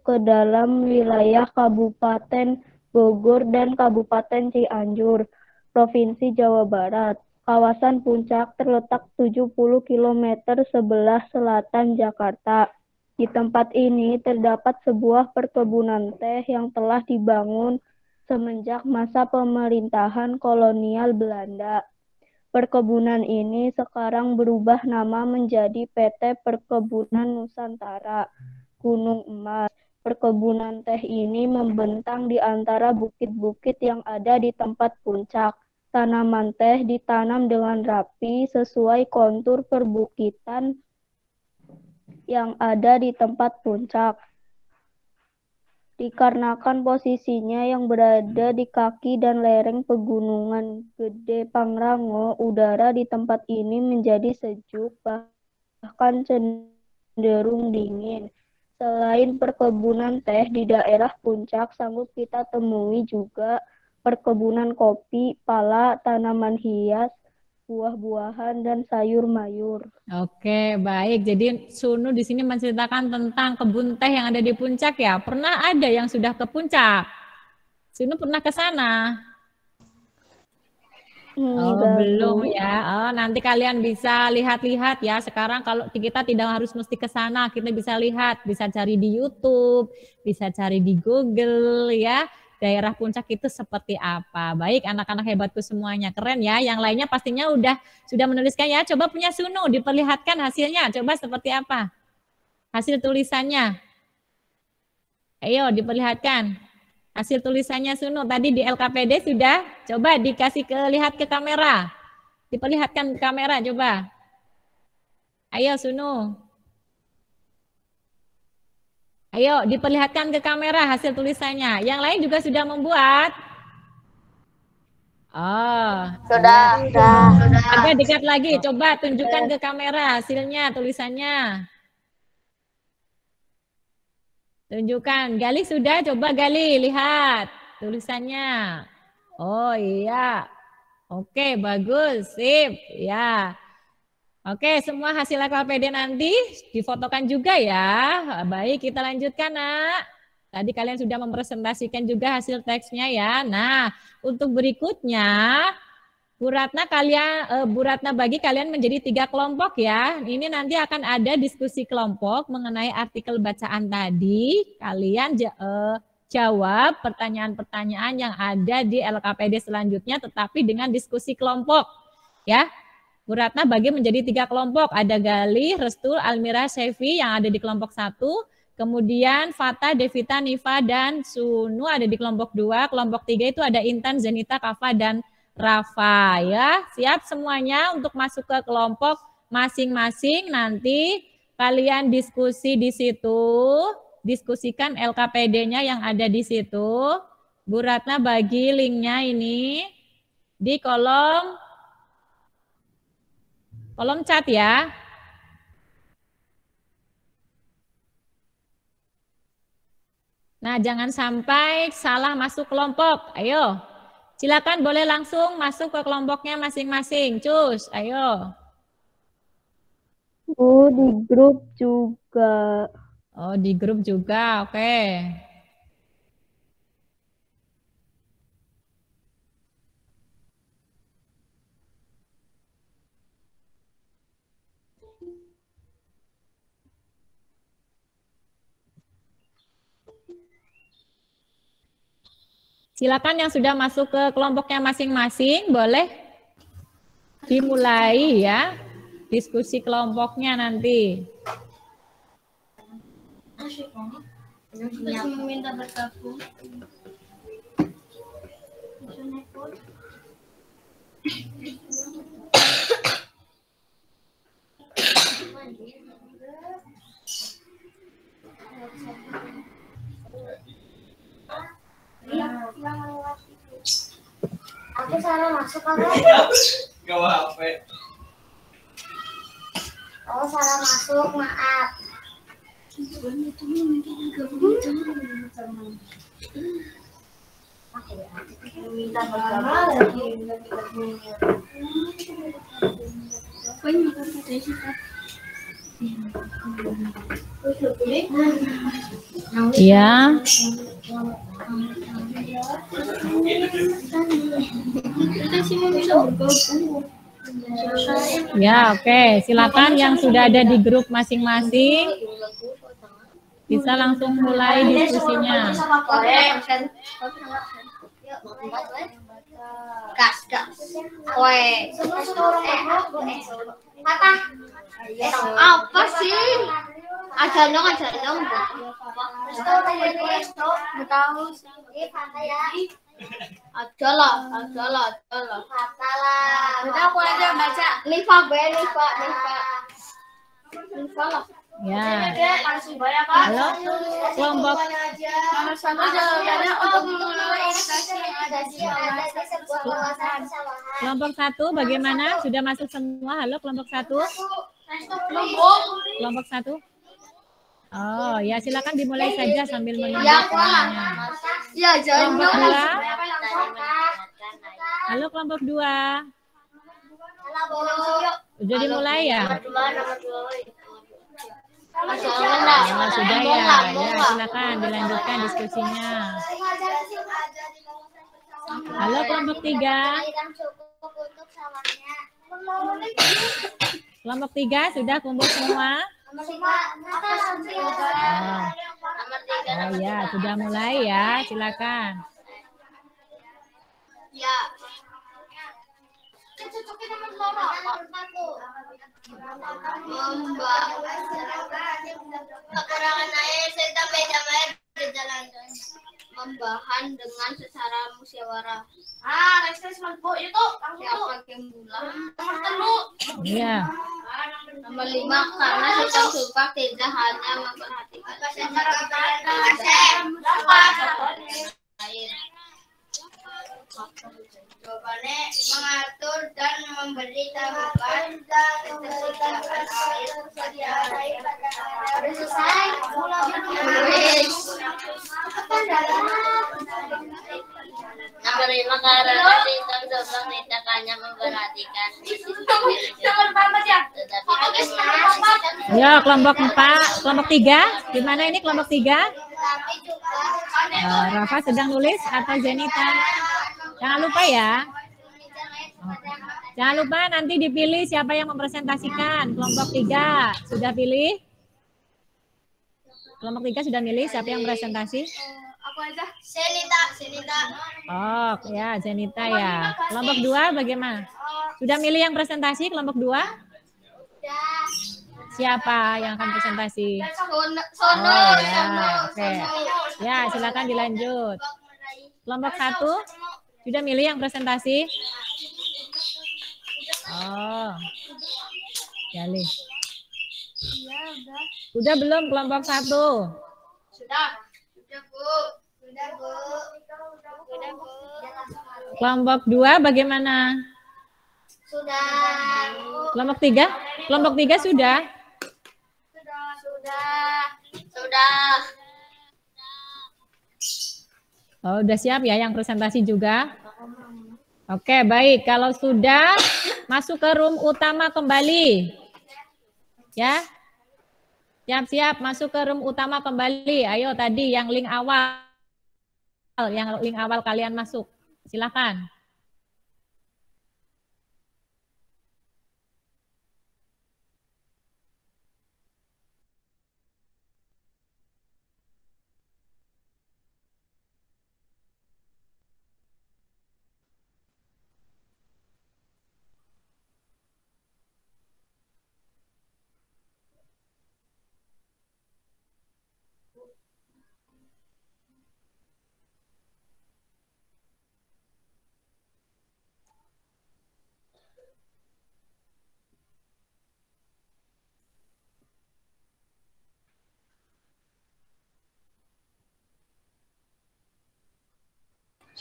B: ke dalam wilayah Kabupaten Bogor dan Kabupaten Cianjur, Provinsi Jawa Barat. Kawasan Puncak terletak 70 km sebelah selatan Jakarta. Di tempat ini terdapat sebuah perkebunan teh yang telah dibangun semenjak masa pemerintahan kolonial Belanda. Perkebunan ini sekarang berubah nama menjadi PT Perkebunan Nusantara Gunung Emas. Perkebunan teh ini membentang di antara bukit-bukit yang ada di tempat puncak.
C: tanaman teh ditanam dengan rapi sesuai kontur perbukitan yang ada di tempat puncak. Dikarenakan posisinya yang berada di kaki dan lereng pegunungan Gede Pangrango, udara di tempat ini menjadi sejuk, bahkan cenderung dingin. Selain perkebunan teh di daerah puncak, sanggup kita temui juga perkebunan kopi, pala, tanaman hias, buah-buahan, dan sayur-mayur.
A: Oke, baik. Jadi Sunu di sini menceritakan tentang kebun teh yang ada di puncak ya. Pernah ada yang sudah ke puncak? Sunu pernah ke sana? Oh, belum ya. Oh, nanti kalian bisa lihat-lihat ya. Sekarang kalau kita tidak harus mesti ke sana, kita bisa lihat, bisa cari di YouTube, bisa cari di Google ya. Daerah puncak itu seperti apa. Baik, anak-anak hebatku semuanya. Keren ya. Yang lainnya pastinya sudah menuliskan ya. Coba punya Sunu diperlihatkan hasilnya. Coba seperti apa? Hasil tulisannya. Ayo diperlihatkan. Hasil tulisannya Sunu tadi di LKPD sudah. Coba dikasih lihat ke kamera. Diperlihatkan ke kamera coba. Ayo Sunu. Ayo diperlihatkan ke kamera hasil tulisannya. Yang lain juga sudah membuat. Oh,
B: Sudah.
A: agak dekat lagi. Coba tunjukkan ke kamera hasilnya, tulisannya. Tunjukkan. Gali sudah, coba Gali lihat tulisannya. Oh iya. Oke, bagus. Sip. Ya. Oke, semua hasil LKPD nanti difotokan juga ya. Baik, kita lanjutkan, Nak. Tadi kalian sudah mempresentasikan juga hasil teksnya ya. Nah, untuk berikutnya Bu Ratna bagi kalian menjadi 3 kelompok ya. Ini nanti akan ada diskusi kelompok mengenai artikel bacaan tadi. Kalian jawab pertanyaan-pertanyaan yang ada di LKPD selanjutnya, tetapi dengan diskusi kelompok ya. Bu Ratna bagi menjadi 3 kelompok. Ada Gali, Restul, Almira, Sevi yang ada di kelompok 1. Kemudian Fata, Devita, Nifa, dan Sunu ada di kelompok 2. Kelompok 3 itu ada Intan, Zenita, Kafa, dan Rafa ya. Siap semuanya untuk masuk ke kelompok masing-masing. Nanti kalian diskusi di situ, diskusikan LKPD-nya yang ada di situ. Bu Ratna bagi linknya ini di kolom chat ya. Nah, jangan sampai salah masuk kelompok. Ayo. Silakan boleh langsung masuk ke kelompoknya masing-masing. Cus, ayo.
C: Oh, di grup juga.
A: Oh, di grup juga. Oke. Silakan yang sudah masuk ke kelompoknya masing-masing, boleh dimulai ya diskusi kelompoknya nanti.
B: Meminta bergabung. Aku salah masuk apa?
D: Gak HP.
B: Oh, salah masuk, maaf. Minta bergabung.
A: Ya. Ya, oke. Silakan yang sudah ada di grup masing-masing bisa langsung mulai diskusinya.
B: Gas. Woi. Apa sih? Ada dong. Tahu. Ada lah. Udah aku aja baca. Nifa lah.
A: Ya.
B: Langsung banyak Pak.
A: Halo, kelompok
B: Nomor 1 jawabannya untuk mengelola irigasi yang ada di sebuah kawasan persawahan.
A: kelompok 1 bagaimana? Sudah masuk semua? Halo, kelompok 1? Kelompok 1? Oh, ya silakan dimulai saja sambil menunggu semuanya.
B: Ya, jangan
A: Kelompok 2?
B: lupa.
A: Halo, kelompok 2. Sudah dimulai ya? Oh, sudah ya. Ya, silakan dilanjutkan diskusinya. Halo, kelompok 3. Kelompok 3 sudah kumpul semua? Oh ya, sudah mulai ya. Silakan.
B: Ya. Kekurangan air serta medan air berjalan membahan dengan secara musyawarah. Reses Bu itu siapa yang bulan?
A: Iya.
B: Nomor 5 karena sistem supak tidak hanya memperhatikan air. Jawabannya mengatur dan memberi tambahan ketersediaan air pada selesai. Nomor 5 karena sistem supak tidak hanya memperhatikan tetapi
A: Ya, kelompok 4, kelompok 3. Gimana ini kelompok 3? Rafa sedang nulis atau Zenita? Jangan lupa ya. Jangan lupa nanti dipilih siapa yang mempresentasikan. Kelompok 3 sudah pilih? Kelompok 3 sudah milih siapa yang presentasi?
B: Aku aja. Zenita.
A: Oh, ya Zenita ya. Kelompok 2 bagaimana? Sudah milih yang presentasi kelompok 2? Siapa yang akan presentasi? Oh ya, oke. Ya, silakan dilanjut. Kelompok 1 sudah milih yang presentasi? Oh. Jalih. Sudah belum kelompok 1?
B: Sudah, Bu.
A: Kelompok 2 bagaimana?
B: Sudah.
A: Kelompok 3? Kelompok 3 sudah?
B: Sudah.
A: Oh, udah siap ya yang presentasi juga? Oke, baik. Kalau sudah, masuk ke room utama kembali. Ya. Siap-siap masuk ke room utama kembali. Ayo tadi yang link awal. Yang link awal kalian masuk. Silakan.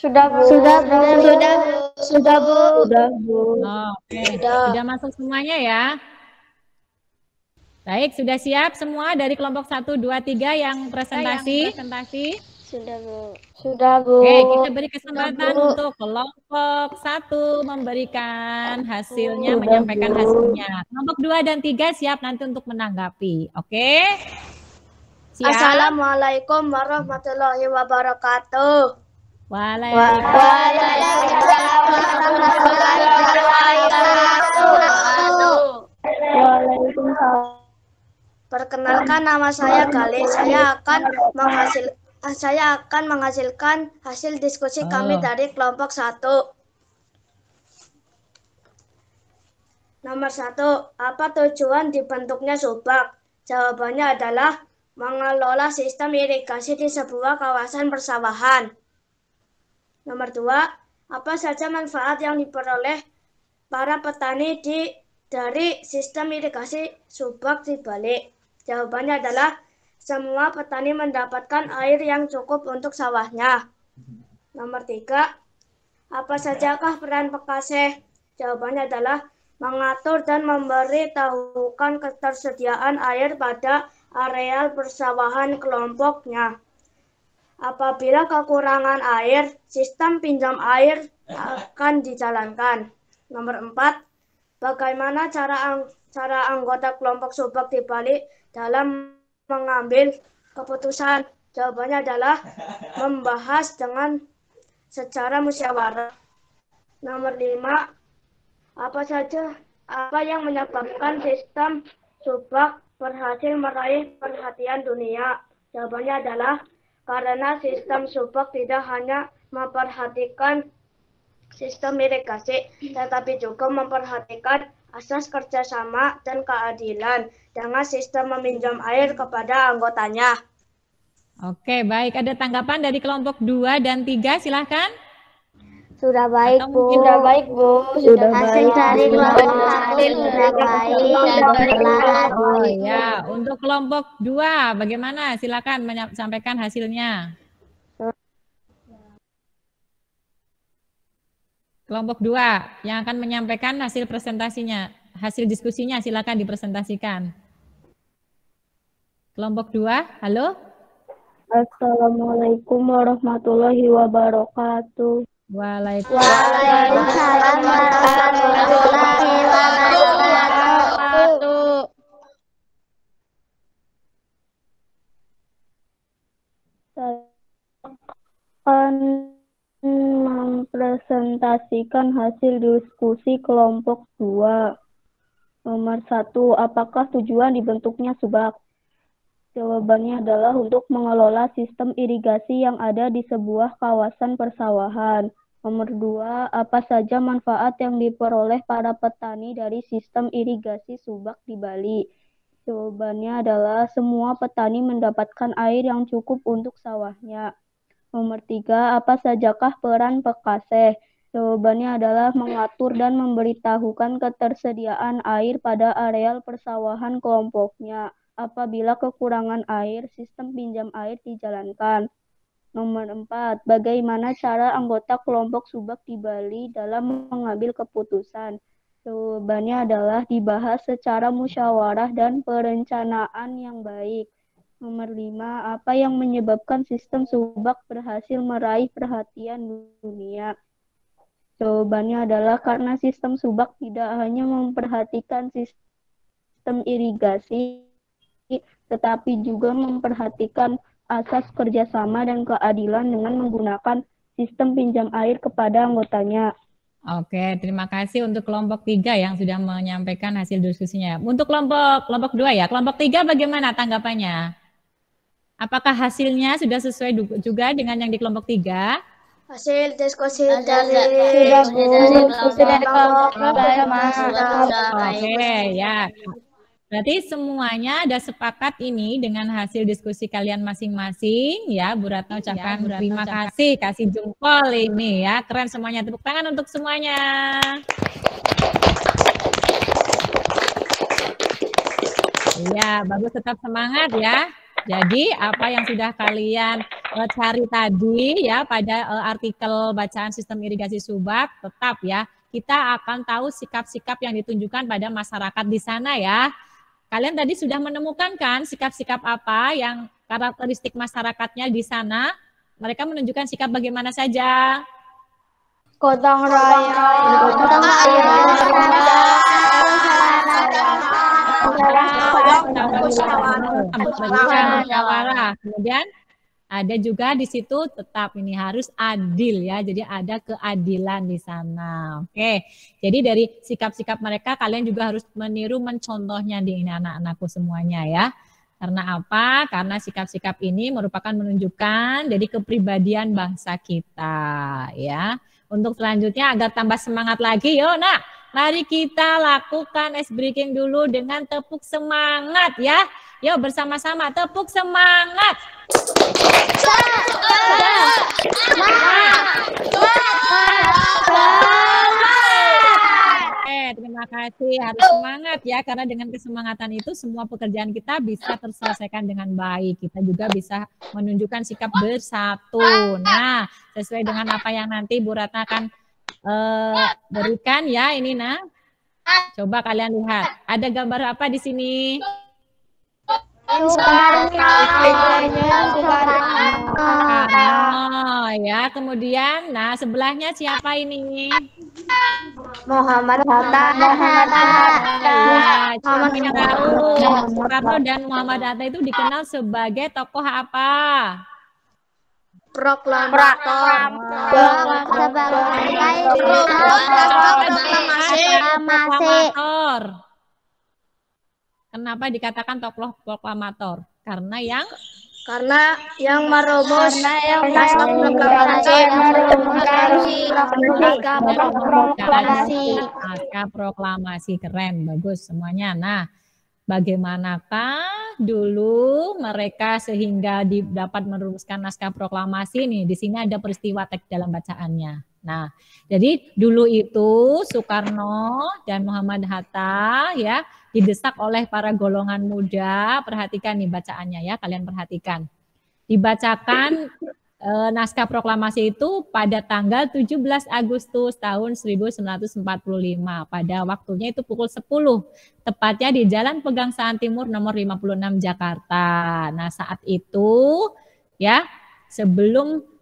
C: Sudah, Bu.
A: Oke, sudah masuk semuanya ya. Baik, sudah siap semua dari kelompok 1, 2, 3 yang presentasi?
C: Sudah, Bu.
A: Oke, kita beri kesempatan untuk kelompok 1 memberikan hasilnya, menyampaikan hasilnya. Kelompok 2 dan 3 siap nanti untuk menanggapi. Oke? Siap?
B: Assalamualaikum warahmatullahi wabarakatuh. Perkenalkan, nama saya Galih. Saya akan menghasilkan hasil diskusi kami dari kelompok 1. Nomor 1, apa tujuan dibentuknya subak? Jawabannya adalah mengelola sistem irigasi di sebuah kawasan persawahan. Nomor 2, apa saja manfaat yang diperoleh para petani dari sistem irigasi subak di Bali? Jawabannya adalah semua petani mendapatkan air yang cukup untuk sawahnya. Nomor 3, apa sajakah peran Pekaseh? Jawabannya adalah mengatur dan memberitahukan ketersediaan air pada areal persawahan kelompoknya. Apabila kekurangan air, sistem pinjam air akan dijalankan. Nomor 4, bagaimana cara anggota kelompok subak di Bali dalam mengambil keputusan? Jawabannya adalah membahas dengan secara musyawarah. Nomor 5, apa yang menyebabkan sistem subak berhasil meraih perhatian dunia? Jawabannya adalah karena sistem subak tidak hanya memperhatikan sistem irigasi, tetapi juga memperhatikan asas kerjasama dan keadilan dengan sistem meminjam air kepada anggotanya.
A: Oke, baik. Ada tanggapan dari kelompok 2 dan 3, silahkan.
C: Sudah baik, Bu.
B: Sudah baik, Bu.
C: Sudah
B: hasil
C: baik.
B: dari kelompok
C: Sudah
B: baik.
A: Oh ya, untuk kelompok 2 bagaimana? Silakan sampaikan hasilnya. Kelompok 2 yang akan menyampaikan hasil presentasinya, hasil diskusinya silakan dipresentasikan. Kelompok 2, halo?
C: Assalamualaikum warahmatullahi wabarakatuh.
B: Waalaikumsalam warahmatullahi wabarakatuh.
C: Saya akan mempresentasikan hasil diskusi kelompok 2. Nomor 1, apakah tujuan dibentuknya subak? Jawabannya adalah untuk mengelola sistem irigasi yang ada di sebuah kawasan persawahan. Nomor 2, apa saja manfaat yang diperoleh para petani dari sistem irigasi subak di Bali? Jawabannya adalah semua petani mendapatkan air yang cukup untuk sawahnya. Nomor 3, apa sajakah peran Pekaseh? Jawabannya adalah mengatur dan memberitahukan ketersediaan air pada areal persawahan kelompoknya. Apabila kekurangan air, sistem pinjam air dijalankan. Nomor 4, bagaimana cara anggota kelompok subak di Bali dalam mengambil keputusan? Jawabannya adalah dibahas secara musyawarah dan perencanaan yang baik. Nomor 5, apa yang menyebabkan sistem subak berhasil meraih perhatian dunia? Jawabannya adalah karena sistem subak tidak hanya memperhatikan sistem irigasi, tetapi juga memperhatikan asas kerjasama dan keadilan dengan menggunakan sistem pinjam air kepada anggotanya.
A: Oke, terima kasih untuk kelompok 3 yang sudah menyampaikan hasil diskusinya. Untuk kelompok 2 ya, kelompok 3 bagaimana tanggapannya? Apakah hasilnya sudah sesuai juga dengan yang di kelompok 3?
B: Hasil diskusi dari kelompok 3.
A: Oke, ya. Berarti semuanya ada sepakat ini dengan hasil diskusi kalian masing-masing ya. Bu Ratna ucapkan terima kasih, kasih jempol ini ya. Keren semuanya, tepuk tangan untuk semuanya. Iya, bagus, tetap semangat ya. Jadi apa yang sudah kalian cari tadi ya pada artikel bacaan sistem irigasi subak, tetap ya. Kita akan tahu sikap-sikap yang ditunjukkan pada masyarakat di sana ya. Kalian tadi sudah menemukan kan sikap-sikap apa yang karakteristik masyarakatnya di sana? Mereka menunjukkan sikap bagaimana saja?
B: Gotong royong,
A: musyawarah. Kemudian ada juga di situ tetap ini harus adil ya. Jadi ada keadilan di sana. Oke. Jadi dari sikap-sikap mereka kalian juga harus meniru mencontohnya di ini anak-anakku semuanya ya. Karena apa? Karena sikap-sikap ini merupakan menunjukkan dari kepribadian bangsa kita ya. Untuk selanjutnya agar tambah semangat lagi, yuk nak mari kita lakukan ice breaking dulu dengan tepuk semangat ya. Yuk bersama-sama tepuk semangat. Terima kasih, harus semangat ya, karena dengan kesemangatan itu semua pekerjaan kita bisa terselesaikan dengan baik. Kita juga bisa menunjukkan sikap bersatu. Nah, sesuai dengan apa yang nanti Bu Ratna akan berikan ya ini nah. Coba kalian lihat, ada gambar apa di sini? Oh ya, kemudian nah sebelahnya siapa ini?
B: Muhammad Hatta.
A: Soekarno dan Muhammad Hatta itu dikenal sebagai tokoh apa?
B: Proklamator.
A: Kenapa dikatakan tokoh proklamator? Karena yang
B: merumus naskah
A: proklamasi. Keren, bagus semuanya. Nah, bagaimanakah dulu mereka sehingga dapat merumuskan naskah proklamasi nih? Di sini ada peristiwa teks dalam bacaannya. Nah, jadi dulu itu Soekarno dan Muhammad Hatta ya didesak oleh para golongan muda. Perhatikan nih bacaannya ya, kalian perhatikan. Dibacakan naskah proklamasi itu pada tanggal 17 Agustus tahun 1945. Pada waktunya itu pukul 10, tepatnya di Jalan Pegangsaan Timur nomor 56 Jakarta. Nah, saat itu ya, sebelum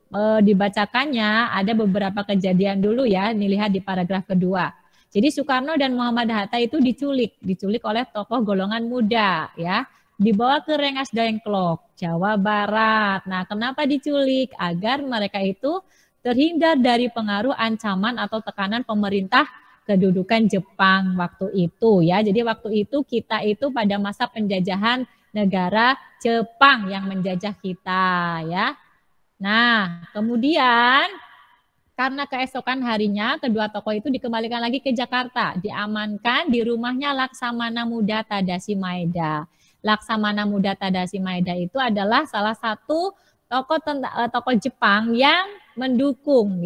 A: dibacakannya ada beberapa kejadian dulu ya, nih lihat di paragraf kedua. Jadi Soekarno dan Muhammad Hatta itu diculik oleh tokoh golongan muda ya, dibawa ke Rengas Dengklok, Jawa Barat. Nah, kenapa diculik? Agar mereka itu terhindar dari pengaruh ancaman atau tekanan pemerintah kedudukan Jepang waktu itu ya. Jadi waktu itu kita itu pada masa penjajahan negara Jepang yang menjajah kita ya. Nah, kemudian karena keesokan harinya kedua tokoh itu dikembalikan lagi ke Jakarta, diamankan di rumahnya Laksamana Muda Tadashi Maeda. Laksamana Muda Tadashi Maeda itu adalah salah satu tokoh Jepang yang mendukung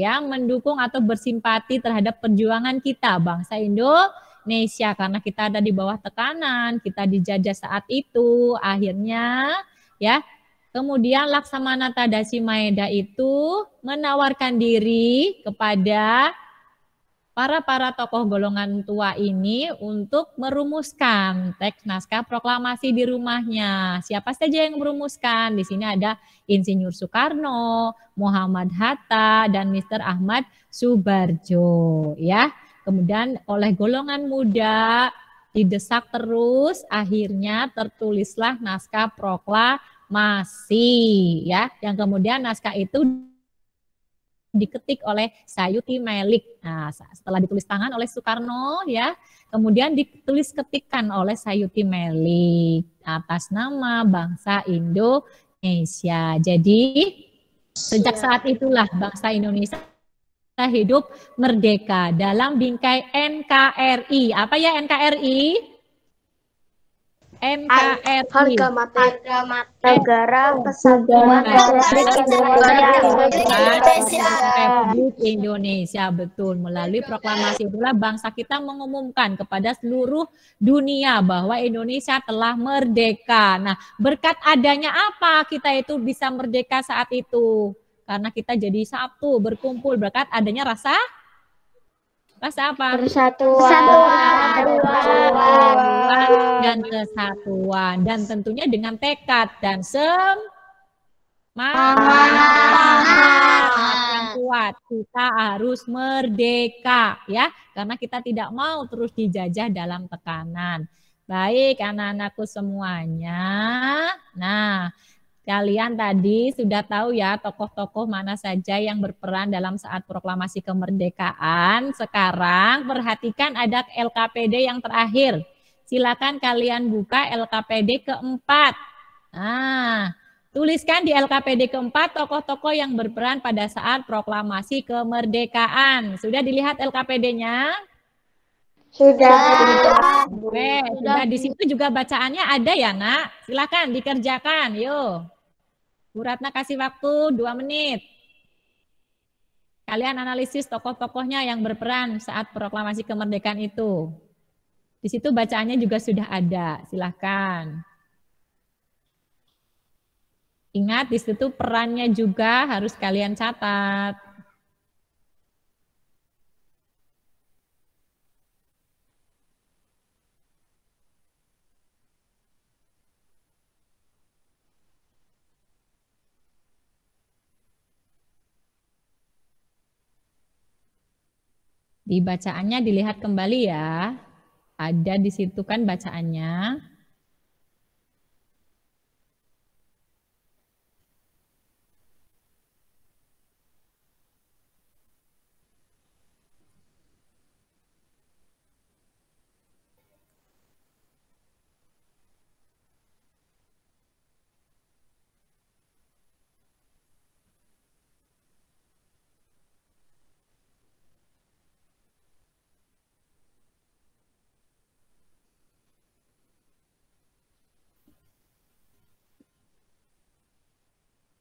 A: atau bersimpati terhadap perjuangan kita bangsa Indonesia, karena kita ada di bawah tekanan, kita dijajah saat itu. Akhirnya ya, kemudian Laksamana Tadashi Maeda itu menawarkan diri kepada para tokoh golongan tua ini untuk merumuskan teks naskah proklamasi di rumahnya. Siapa saja yang merumuskan? Di sini ada Insinyur Soekarno, Muhammad Hatta, dan Mr. Ahmad Subarjo. Ya, kemudian oleh golongan muda didesak terus, akhirnya tertulislah naskah proklamasi. Ya, yang kemudian naskah itu diketik oleh Sayuti Melik. Nah, setelah ditulis tangan oleh Soekarno ya, kemudian ditulis ketikan oleh Sayuti Melik atas nama bangsa Indonesia. Jadi sejak saat itulah bangsa Indonesia hidup merdeka dalam bingkai NKRI. Apa ya NKRI? NKRI,
B: Harga mati Negara Kesatuan
A: Republik Indonesia. Betul, melalui proklamasi itulah bangsa kita mengumumkan kepada seluruh dunia bahwa Indonesia telah merdeka. Nah, berkat adanya apa kita itu bisa merdeka saat itu? Karena kita jadi satu, berkumpul, berkat adanya rasa apa? Dan kesatuan, dan tentunya dengan tekad dan semangat yang kuat. Kita harus merdeka ya, karena kita tidak mau terus dijajah dalam tekanan. Baik anak-anakku semuanya. Nah, kalian tadi sudah tahu ya tokoh-tokoh mana saja yang berperan dalam saat proklamasi kemerdekaan. Sekarang perhatikan ada LKPD yang terakhir. Silakan kalian buka LKPD keempat. Nah, tuliskan di LKPD keempat tokoh-tokoh yang berperan pada saat proklamasi kemerdekaan. Sudah dilihat LKPD-nya?
B: Sudah.
A: Sudah. Di situ juga bacaannya ada ya, Nak? Silakan dikerjakan, yuk. Bu Ratna kasih waktu 2 menit. Kalian analisis tokoh-tokohnya yang berperan saat proklamasi kemerdekaan itu. Di situ bacaannya juga sudah ada, silakan. Ingat, di situ perannya juga harus kalian catat. Di bacaannya dilihat kembali ya. Ada di situ kan bacaannya.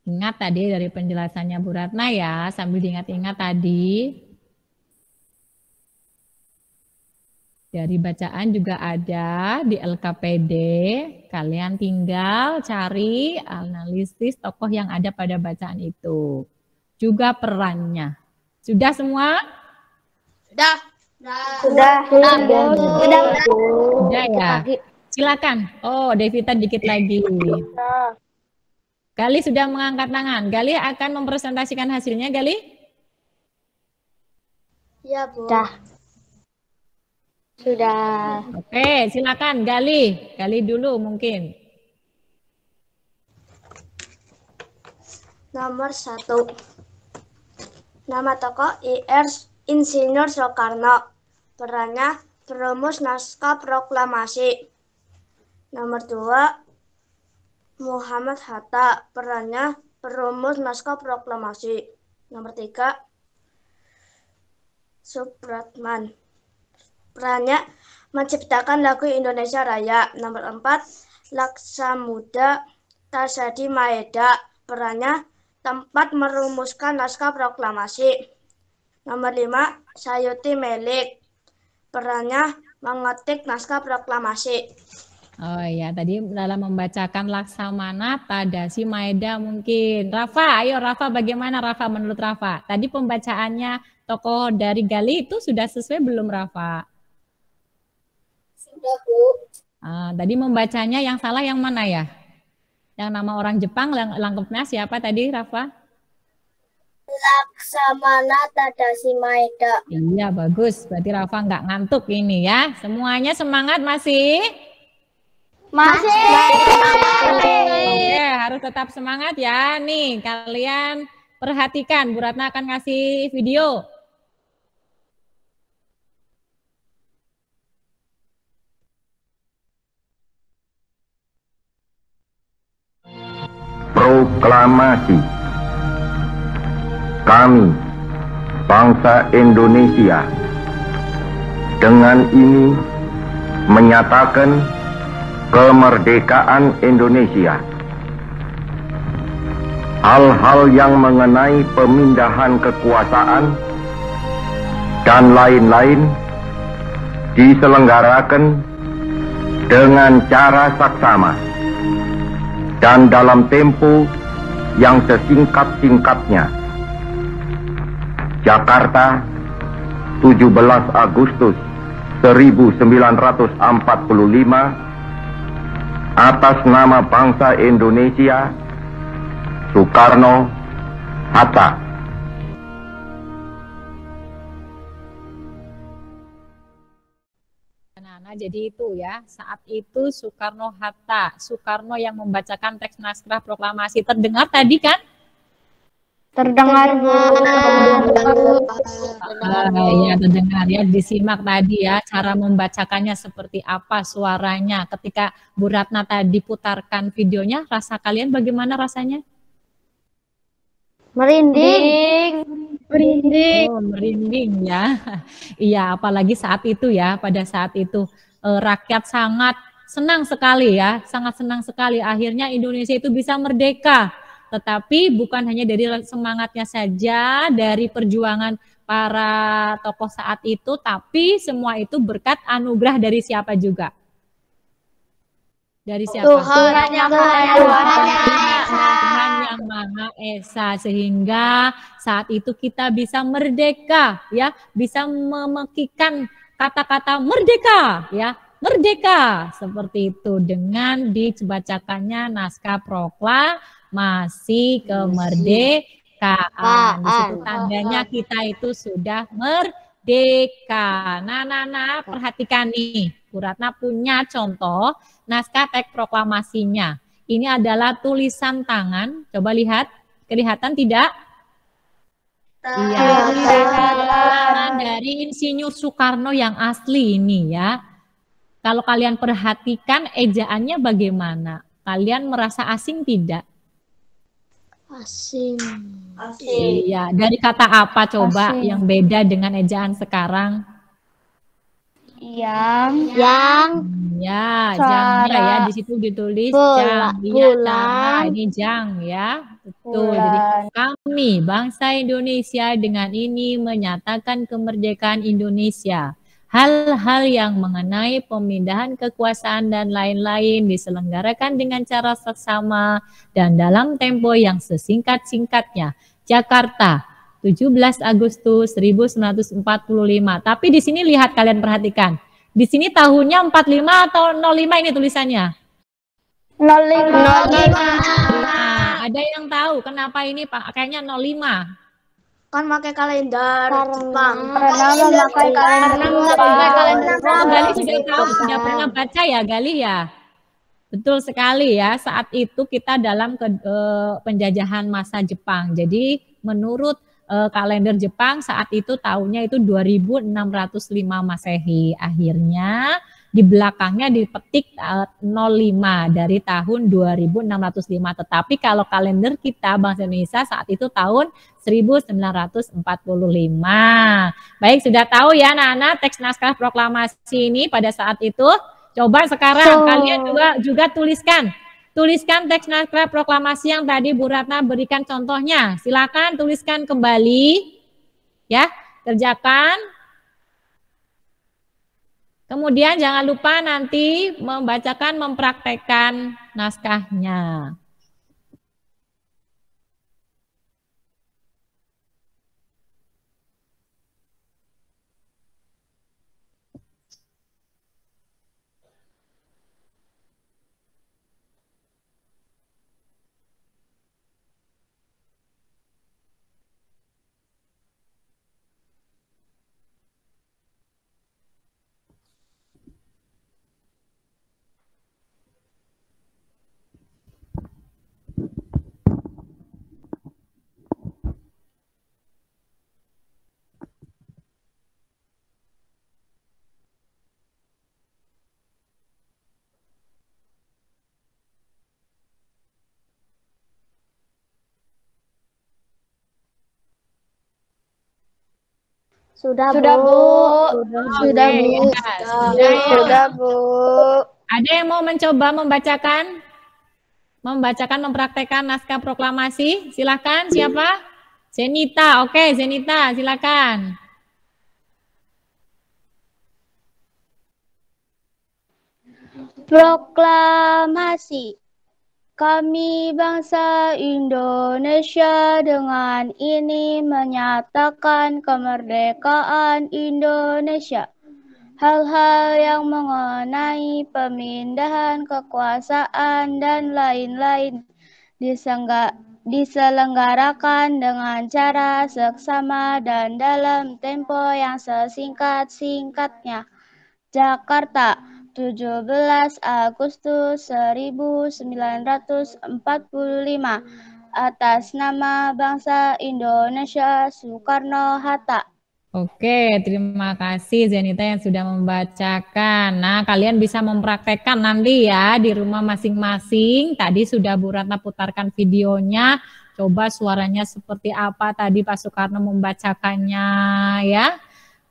A: Ingat tadi dari penjelasannya Bu Ratna ya, sambil diingat-ingat tadi. Dari bacaan juga ada di LKPD, kalian tinggal cari analisis tokoh yang ada pada bacaan itu. Juga perannya. Sudah semua?
B: Sudah
A: ya. Silakan. Oh, Devita dikit lagi. Gali sudah mengangkat tangan. Gali akan mempresentasikan hasilnya, Gali?
B: Ya, Bu. Sudah.
A: Oke, silakan Gali. Gali dulu mungkin.
B: Nomor 1. Nama tokoh Ir Insinyur Soekarno. Perannya perumus naskah proklamasi. Nomor 2. Muhammad Hatta, perannya perumus naskah proklamasi. Nomor 3. Supratman, perannya menciptakan lagu Indonesia Raya. Nomor 4. Laksamuda Tasadi Maeda, perannya tempat merumuskan naskah proklamasi. Nomor 5. Sayuti Melik, perannya mengetik naskah proklamasi.
A: Oh ya, tadi dalam membacakan Laksamana Tadasi Maeda mungkin. Rafa, ayo Rafa, bagaimana Rafa menurut Rafa? Tadi pembacaannya tokoh dari Gali itu sudah sesuai belum Rafa?
B: Sudah, Bu.
A: Tadi membacanya yang salah yang mana ya? Yang nama orang Jepang lengkapnya siapa tadi Rafa?
B: Laksamana Tadasi Maeda.
A: Iya, bagus. Berarti Rafa nggak ngantuk ini ya. Semuanya semangat masih?
B: Masih.
A: Oke, harus tetap semangat ya. Nih, kalian perhatikan. Bu Ratna akan ngasih video.
E: Proklamasi. Kami, bangsa Indonesia, dengan ini menyatakan kemerdekaan Indonesia. Hal-hal yang mengenai pemindahan kekuasaan dan lain-lain diselenggarakan dengan cara saksama dan dalam tempo yang sesingkat-singkatnya. Jakarta, 17 Agustus 1945, atas nama bangsa Indonesia, Soekarno Hatta.
A: Nah, jadi itu ya, saat itu Soekarno Hatta, Soekarno yang membacakan teks naskah proklamasi. Terdengar tadi kan?
C: Terdengar, Bu.
A: Ya, terdengar ya, disimak tadi ya, cara membacakannya seperti apa suaranya. Ketika Bu Ratna tadi putarkan videonya, rasa kalian bagaimana rasanya?
C: Merinding.
B: Merinding.
A: Oh, merinding ya. Iya, apalagi saat itu ya, pada saat itu rakyat sangat senang sekali ya, sangat senang sekali akhirnya Indonesia itu bisa merdeka. Tetapi bukan hanya dari semangatnya saja, dari perjuangan para tokoh saat itu, tapi semua itu berkat anugerah dari siapa juga? Dari siapa?
B: Tuhan yang Maha Esa.
A: Tuhan yang Maha Esa, sehingga saat itu kita bisa merdeka ya, bisa memekikan kata-kata merdeka ya, merdeka seperti itu dengan dibacakannya naskah proklamasi kemerdekaan. Di situ tandanya kita itu sudah merdeka. Nah, perhatikan nih, Bu Ratna punya contoh naskah teks proklamasinya. Ini adalah tulisan tangan. Coba lihat, kelihatan tidak? Iya, tangan dari Insinyur Soekarno yang asli ini ya. Kalau kalian perhatikan ejaannya bagaimana? Kalian merasa asing tidak?
B: Asing.
A: Iya, dari kata apa coba
C: Asing.
A: yang beda dengan ejaan sekarang?
C: Yang
A: Ya,
C: Cara
A: jangnya ya, di situ ditulis jang. Iya, cara ini jang ya. Betul. Jadi kami bangsa Indonesia dengan ini menyatakan kemerdekaan Indonesia. Hal-hal yang mengenai pemindahan kekuasaan dan lain-lain diselenggarakan dengan cara seksama dan dalam tempo yang sesingkat-singkatnya. Jakarta, 17 Agustus 1945. Tapi di sini lihat, kalian perhatikan. Di sini tahunnya 45 atau 05 ini tulisannya?
C: 05.
A: Nah, ada yang tahu kenapa ini Pak? Kayaknya 05.
B: Kan pakai kalender Jepang.
C: Karena memakai kalender Jepang.
A: Gali sudah tahu, sudah pernah baca ya Gali ya? Betul sekali ya, saat itu kita dalam penjajahan masa Jepang. Jadi menurut kalender Jepang saat itu tahunnya itu 2605 Masehi. Akhirnya di belakangnya dipetik 05 dari tahun 2605. Tetapi kalau kalender kita bangsa Indonesia saat itu tahun 1945. Baik, sudah tahu ya anak-anak teks naskah proklamasi ini pada saat itu. Coba sekarang kalian juga tuliskan teks naskah proklamasi yang tadi Bu Ratna berikan contohnya. Silakan tuliskan kembali, ya, kerjakan. Kemudian jangan lupa nanti membacakan, mempraktekkan naskahnya.
B: Sudah, Bu.
A: Sudah,
C: Bu.
A: Ada yang mau mencoba membacakan, mempraktekkan naskah proklamasi? Silakan, siapa? Zenita, oke, Zenita, silakan.
C: Proklamasi. Kami bangsa Indonesia dengan ini menyatakan kemerdekaan Indonesia. Hal-hal yang mengenai pemindahan kekuasaan dan lain-lain diselenggarakan dengan cara seksama dan dalam tempo yang sesingkat-singkatnya. Jakarta, 17 Agustus 1945. Atas nama bangsa Indonesia, Soekarno-Hatta.
A: Oke, terima kasih Zenita yang sudah membacakan. Nah, kalian bisa mempraktekkan nanti ya di rumah masing-masing. Tadi sudah Bu Ratna putarkan videonya. Coba suaranya seperti apa tadi Pak Soekarno membacakannya ya.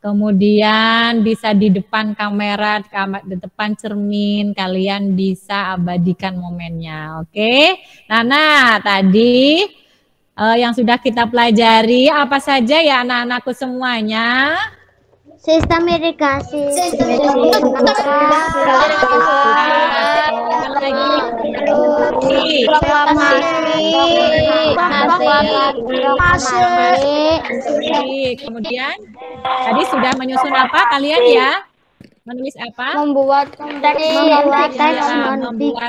A: Kemudian bisa di depan kamera, di depan cermin, kalian bisa abadikan momennya. Oke. Nana, tadi yang sudah kita pelajari apa saja ya anak-anakku semuanya?
B: Sistem irigasi.
A: Kemudian tadi sudah menyusun apa kalian ya? Menulis apa?
B: Membuat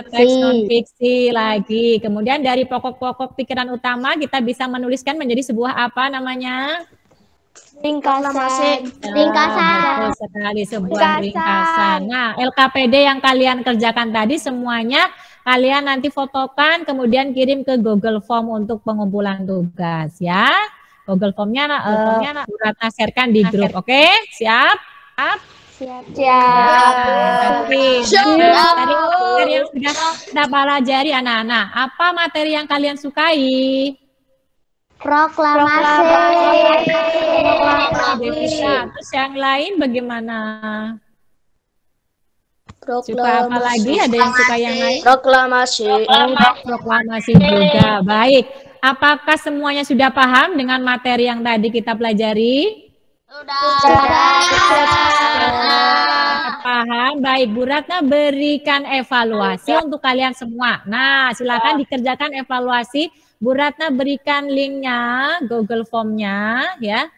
A: teks non fiksi lagi. Kemudian dari pokok-pokok pikiran utama kita bisa menuliskan menjadi sebuah apa namanya?
B: Ringkasan.
A: Betul sekali, sebuah ringkasan. Nah, LKPD yang kalian kerjakan tadi semuanya kalian nanti fotokan kemudian kirim ke Google Form untuk pengumpulan tugas ya. Google Formnya Bu Ratna share-kan di grup. Oke, siap?
B: Siap.
A: Dari materi yang sudah kita pelajari anak-anak, apa materi yang kalian sukai?
B: Proklamasi.
A: Terus yang lain bagaimana? Suka apa lagi? Ada yang suka yang lain?
B: Proklamasi.
A: Proklamasi juga. Baik. Apakah semuanya sudah paham dengan materi yang tadi kita pelajari? Paham. Baik, Bu Ratna berikan evaluasi untuk kalian semua. Nah, silakan dikerjakan evaluasi. Bu Ratna berikan linknya, Google Form-nya ya.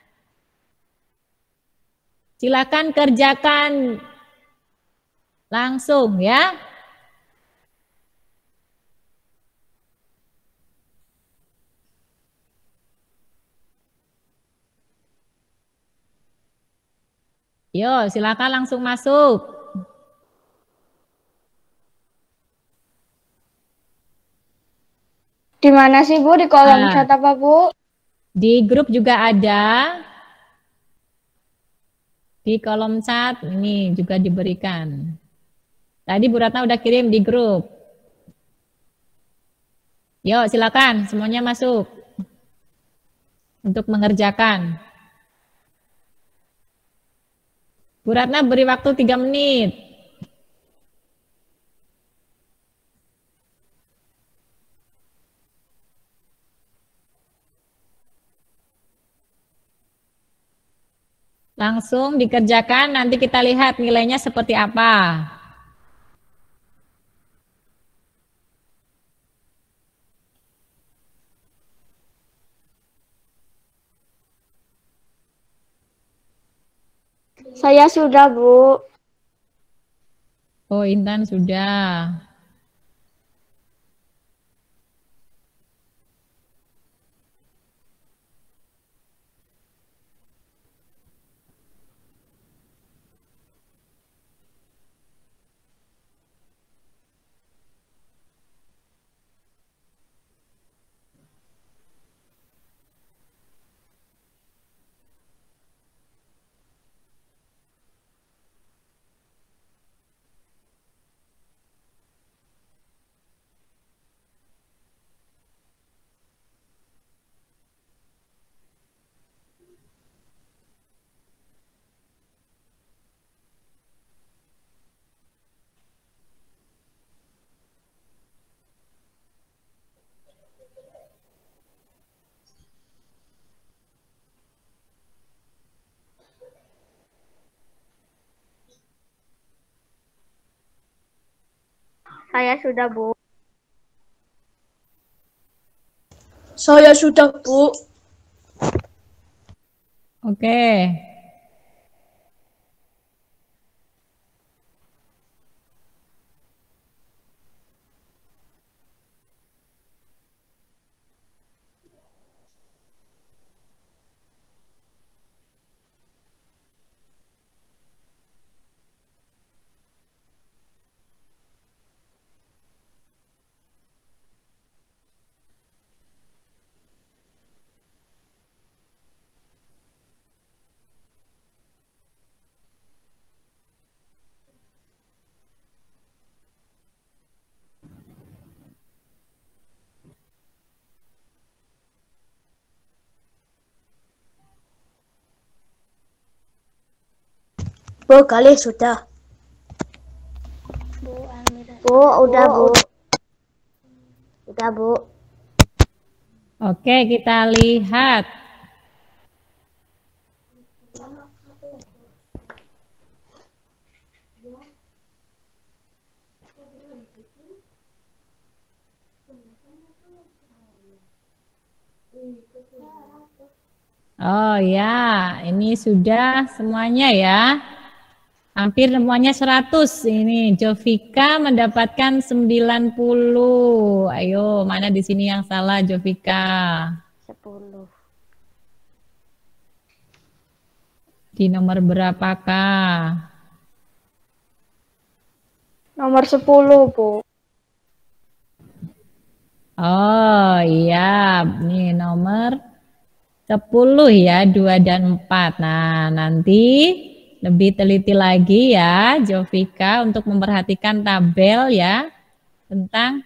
A: Silakan kerjakan langsung ya. Yo, silakan langsung masuk.
B: Di mana sih Bu? Di kolom chat apa Bu?
A: Di grup juga ada. Di kolom chat ini juga diberikan. Tadi Bu Ratna udah kirim di grup. Yo, silakan semuanya masuk untuk mengerjakan. Bu Ratna beri waktu 3 menit. Langsung dikerjakan, nanti kita lihat nilainya seperti apa.
B: Saya sudah, Bu.
A: Oh, Intan sudah.
B: Saya sudah, Bu.
F: Saya sudah, Bu.
A: Oke.
F: Bu, kali sudah.
C: Bu, udah Bu. Udah Bu.
A: Oke, kita lihat. Oh ya, ini sudah semuanya ya. Hampir semuanya 100. Ini Jovika mendapatkan 90. Ayo, mana di sini yang salah Jovika?
C: 10.
A: Di nomor berapakah?
C: Nomor 10, Bu.
A: Oh iya, ini nomor 10 ya, 2 dan 4. Nah, nanti lebih teliti lagi ya, Jovika, untuk memperhatikan tabel ya, tentang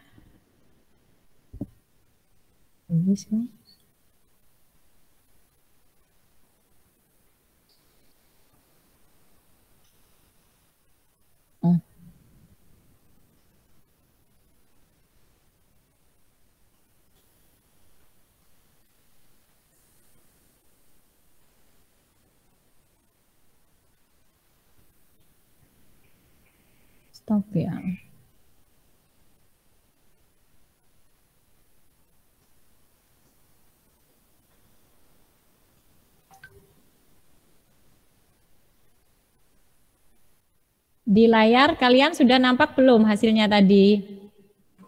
A: stop ya. Di layar kalian sudah nampak belum hasilnya tadi?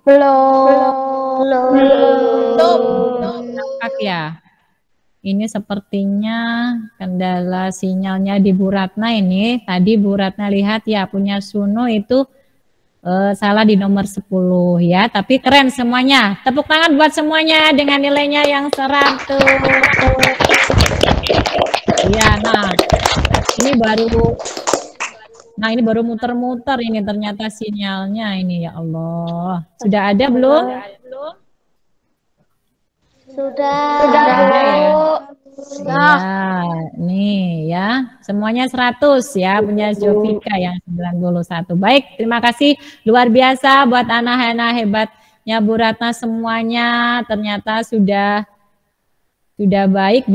C: Belum.
A: Nampak ya? Ini sepertinya kendala sinyalnya di Bu Ratna ini. Tadi Bu Ratna lihat ya, punya Suno itu salah di nomor 10 ya. Tapi keren semuanya. Tepuk tangan buat semuanya dengan nilainya yang 100. Iya, ini baru muter-muter ini ternyata sinyalnya ini, ya Allah. Sudah ada belum?
C: Sudah.
A: Ya, nih ya, semuanya 100 ya, punya Jovika yang 91. Baik, terima kasih luar biasa buat anak-anak hebatnya Bu Ratna semuanya. Ternyata sudah baik,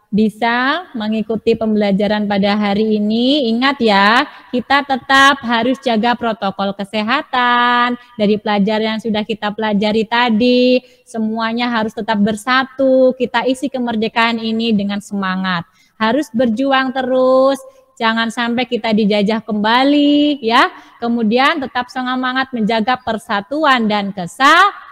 A: bisa mengikuti pembelajaran pada hari ini. Ingat ya, kita tetap harus jaga protokol kesehatan. Dari pelajaran yang sudah kita pelajari tadi, semuanya harus tetap bersatu. Kita isi kemerdekaan ini dengan semangat. Harus berjuang terus, jangan sampai kita dijajah kembali ya. Kemudian tetap semangat menjaga persatuan dan kesatuan.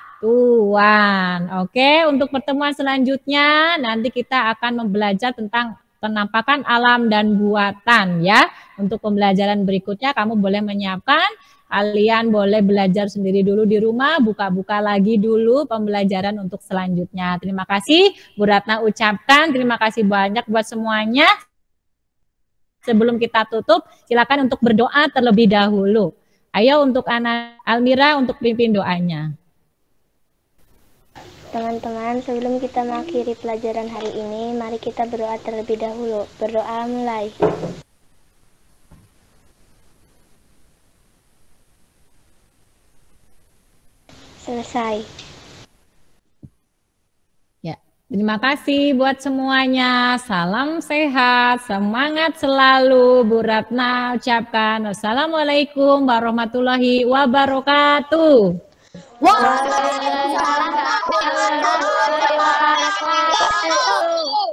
A: Oke, untuk pertemuan selanjutnya nanti kita akan belajar tentang penampakan alam dan buatan ya. Untuk pembelajaran berikutnya kamu boleh menyiapkan, kalian boleh belajar sendiri dulu di rumah, buka-buka lagi dulu pembelajaran untuk selanjutnya. Terima kasih Bu Ratna ucapkan, terima kasih banyak buat semuanya. Sebelum kita tutup, silakan untuk berdoa terlebih dahulu. Ayo untuk anak Almira untuk pimpin doanya.
C: Teman-teman, sebelum kita mengakhiri pelajaran hari ini, mari kita berdoa terlebih dahulu. Berdoa mulai. Selesai.
A: Ya, terima kasih buat semuanya. Salam sehat, semangat selalu. Bu Ratna ucapkan wassalamualaikum warahmatullahi wabarakatuh.
B: Waalaikumsalam warahmatullahi wabarakatuh.